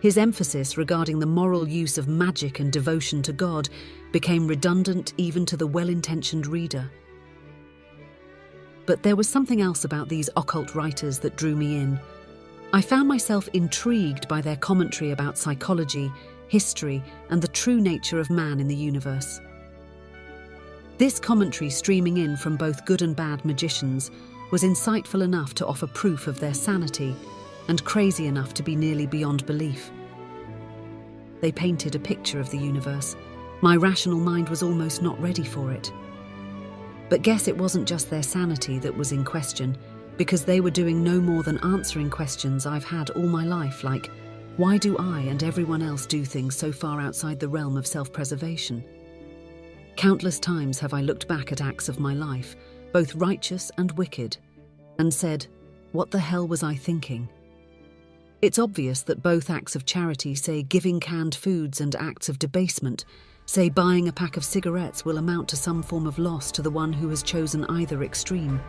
His emphasis regarding the moral use of magic and devotion to God became redundant even to the well-intentioned reader. But there was something else about these occult writers that drew me in. I found myself intrigued by their commentary about psychology, history, and the true nature of man in the universe. This commentary, streaming in from both good and bad magicians, was insightful enough to offer proof of their sanity and crazy enough to be nearly beyond belief. They painted a picture of the universe. My rational mind was almost not ready for it. But guess it wasn't just their sanity that was in question, because they were doing no more than answering questions I've had all my life, like, why do I and everyone else do things so far outside the realm of self-preservation? Countless times have I looked back at acts of my life, both righteous and wicked, and said, what the hell was I thinking? It's obvious that both acts of charity, say giving canned foods, and acts of debasement, say buying a pack of cigarettes, will amount to some form of loss to the one who has chosen either extreme.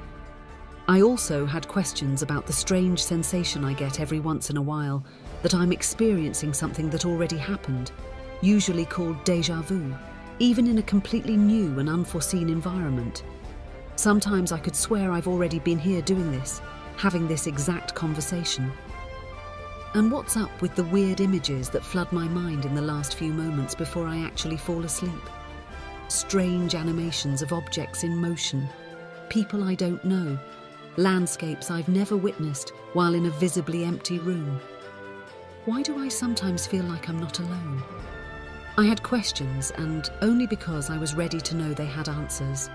I also had questions about the strange sensation I get every once in a while that I'm experiencing something that already happened, usually called déjà vu, even in a completely new and unforeseen environment. Sometimes I could swear I've already been here doing this, having this exact conversation. And what's up with the weird images that flood my mind in the last few moments before I actually fall asleep? Strange animations of objects in motion, people I don't know, landscapes I've never witnessed while in a visibly empty room. Why do I sometimes feel like I'm not alone? I had questions, and only because I was ready to know they had answers.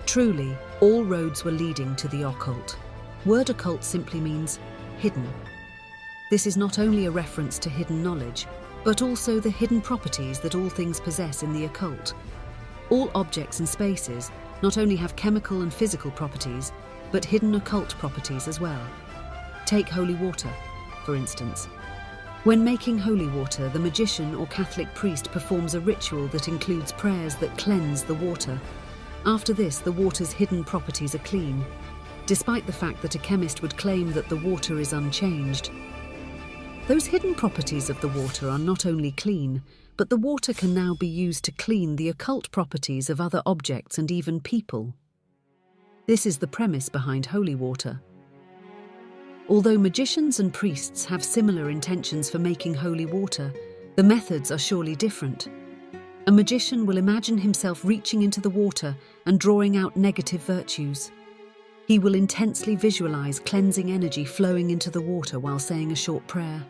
Truly, all roads were leading to the occult. Word occult simply means hidden. This is not only a reference to hidden knowledge, but also the hidden properties that all things possess in the occult. All objects and spaces not only have chemical and physical properties, but hidden occult properties as well. Take holy water, for instance. When making holy water, the magician or Catholic priest performs a ritual that includes prayers that cleanse the water. After this, the water's hidden properties are clean, despite the fact that a chemist would claim that the water is unchanged. Those hidden properties of the water are not only clean, but the water can now be used to clean the occult properties of other objects and even people. This is the premise behind holy water. Although magicians and priests have similar intentions for making holy water, the methods are surely different. A magician will imagine himself reaching into the water and drawing out negative virtues. He will intensely visualize cleansing energy flowing into the water while saying a short prayer.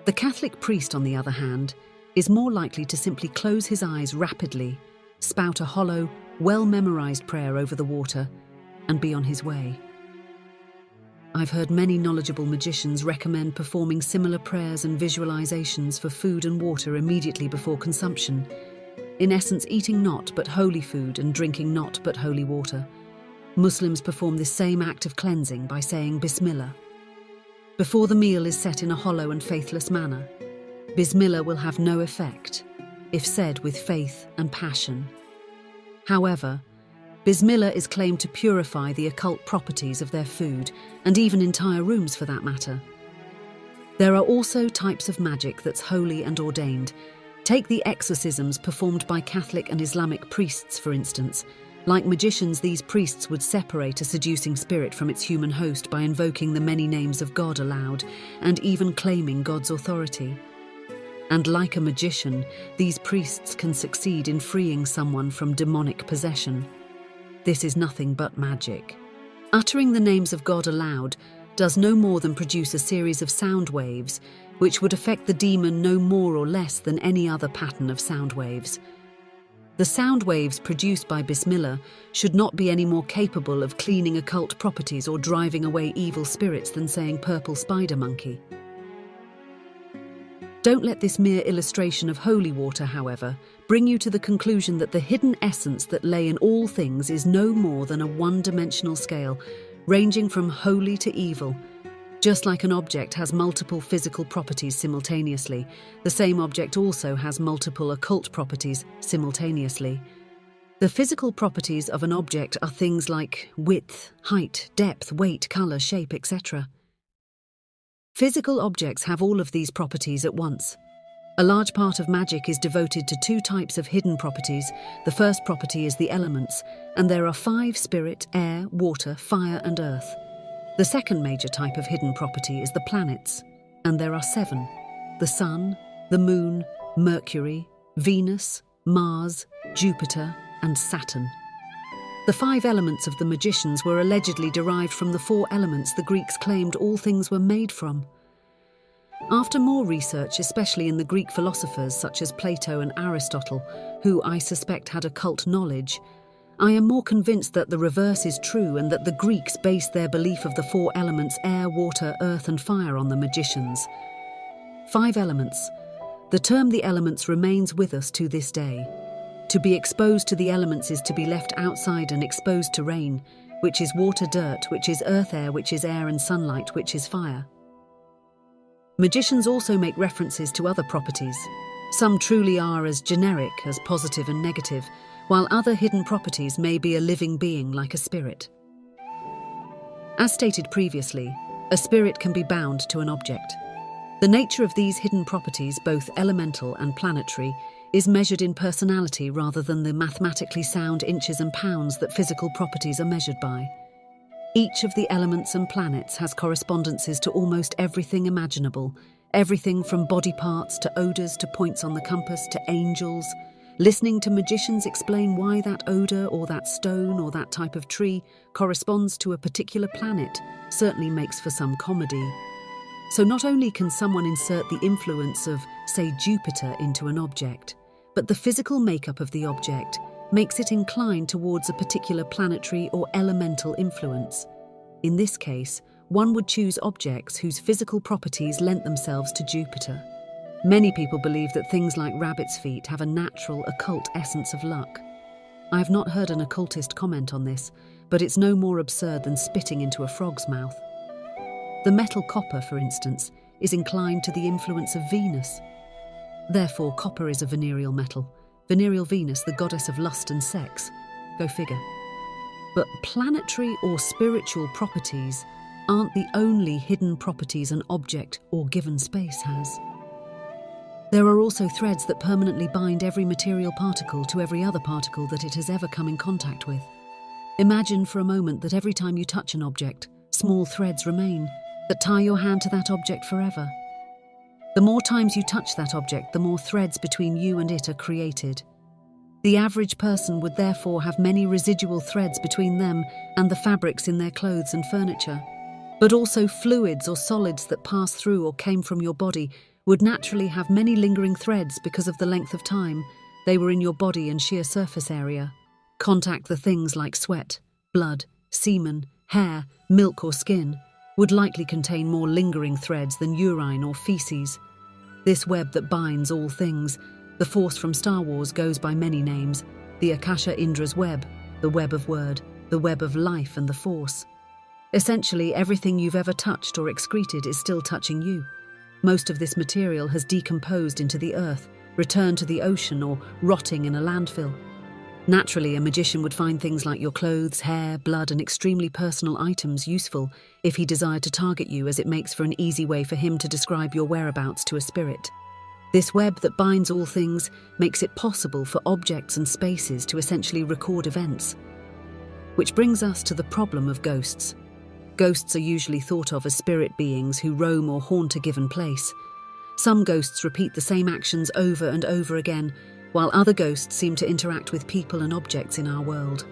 The Catholic priest, on the other hand, is more likely to simply close his eyes rapidly, spout a hollow, well-memorized prayer over the water, and be on his way. I've heard many knowledgeable magicians recommend performing similar prayers and visualizations for food and water immediately before consumption. In essence, eating not but holy food and drinking not but holy water. Muslims perform this same act of cleansing by saying Bismillah. Before the meal is set in a hollow and faithless manner, Bismillah will have no effect, if said with faith and passion. However, Bismillah is claimed to purify the occult properties of their food, and even entire rooms for that matter. There are also types of magic that's holy and ordained. Take the exorcisms performed by Catholic and Islamic priests, for instance. Like magicians, these priests would separate a seducing spirit from its human host by invoking the many names of God aloud, and even claiming God's authority. And like a magician, these priests can succeed in freeing someone from demonic possession. This is nothing but magic. Uttering the names of God aloud does no more than produce a series of sound waves, which would affect the demon no more or less than any other pattern of sound waves. The sound waves produced by Bismillah should not be any more capable of cleaning occult properties or driving away evil spirits than saying purple spider monkey. Don't let this mere illustration of holy water, however, bring you to the conclusion that the hidden essence that lay in all things is no more than a one-dimensional scale, ranging from holy to evil. Just like an object has multiple physical properties simultaneously, the same object also has multiple occult properties simultaneously. The physical properties of an object are things like width, height, depth, weight, color, shape, etc. Physical objects have all of these properties at once. A large part of magic is devoted to two types of hidden properties. The first property is the elements, and there are 5: spirit, air, water, fire, and earth. The second major type of hidden property is the planets, and there are 7: the Sun, the Moon, Mercury, Venus, Mars, Jupiter, and Saturn. The 5 elements of the magicians were allegedly derived from the 4 elements the Greeks claimed all things were made from. After more research, especially in the Greek philosophers such as Plato and Aristotle, who I suspect had occult knowledge, I am more convinced that the reverse is true and that the Greeks based their belief of the 4 elements air, water, earth and fire on the magicians. 5 elements. The term the elements remains with us to this day. To be exposed to the elements is to be left outside and exposed to rain, which is water, dirt, which is earth, air, which is air, and sunlight, which is fire. Magicians also make references to other properties. Some truly are as generic as positive and negative, while other hidden properties may be a living being like a spirit. As stated previously, a spirit can be bound to an object. The nature of these hidden properties, both elemental and planetary, is measured in personality rather than the mathematically sound inches and pounds that physical properties are measured by. Each of the elements and planets has correspondences to almost everything imaginable, everything from body parts to odours to points on the compass to angels. Listening to magicians explain why that odour or that stone or that type of tree corresponds to a particular planet certainly makes for some comedy. So not only can someone insert the influence of, say, Jupiter into an object, but the physical makeup of the object makes it inclined towards a particular planetary or elemental influence. In this case, one would choose objects whose physical properties lent themselves to Jupiter. Many people believe that things like rabbit's feet have a natural occult essence of luck. I have not heard an occultist comment on this, but it's no more absurd than spitting into a frog's mouth. The metal copper, for instance, is inclined to the influence of Venus. Therefore, copper is a venereal metal. Venereal Venus, the goddess of lust and sex. Go figure. But planetary or spiritual properties aren't the only hidden properties an object or given space has. There are also threads that permanently bind every material particle to every other particle that it has ever come in contact with. Imagine for a moment that every time you touch an object, small threads remain that tie your hand to that object forever. The more times you touch that object, the more threads between you and it are created. The average person would therefore have many residual threads between them and the fabrics in their clothes and furniture. But also fluids or solids that pass through or came from your body would naturally have many lingering threads because of the length of time they were in your body and sheer surface area. Contact the things like sweat, blood, semen, hair, milk or skin would likely contain more lingering threads than urine or feces. This web that binds all things, the Force from Star Wars, goes by many names: the Akasha Indra's web, the web of word, the web of life and the Force. Essentially, everything you've ever touched or excreted is still touching you. Most of this material has decomposed into the earth, returned to the ocean, or rotting in a landfill. Naturally, a magician would find things like your clothes, hair, blood, and extremely personal items useful if he desired to target you, as it makes for an easy way for him to describe your whereabouts to a spirit. This web that binds all things makes it possible for objects and spaces to essentially record events. Which brings us to the problem of ghosts. Ghosts are usually thought of as spirit beings who roam or haunt a given place. Some ghosts repeat the same actions over and over again, while other ghosts seem to interact with people and objects in our world.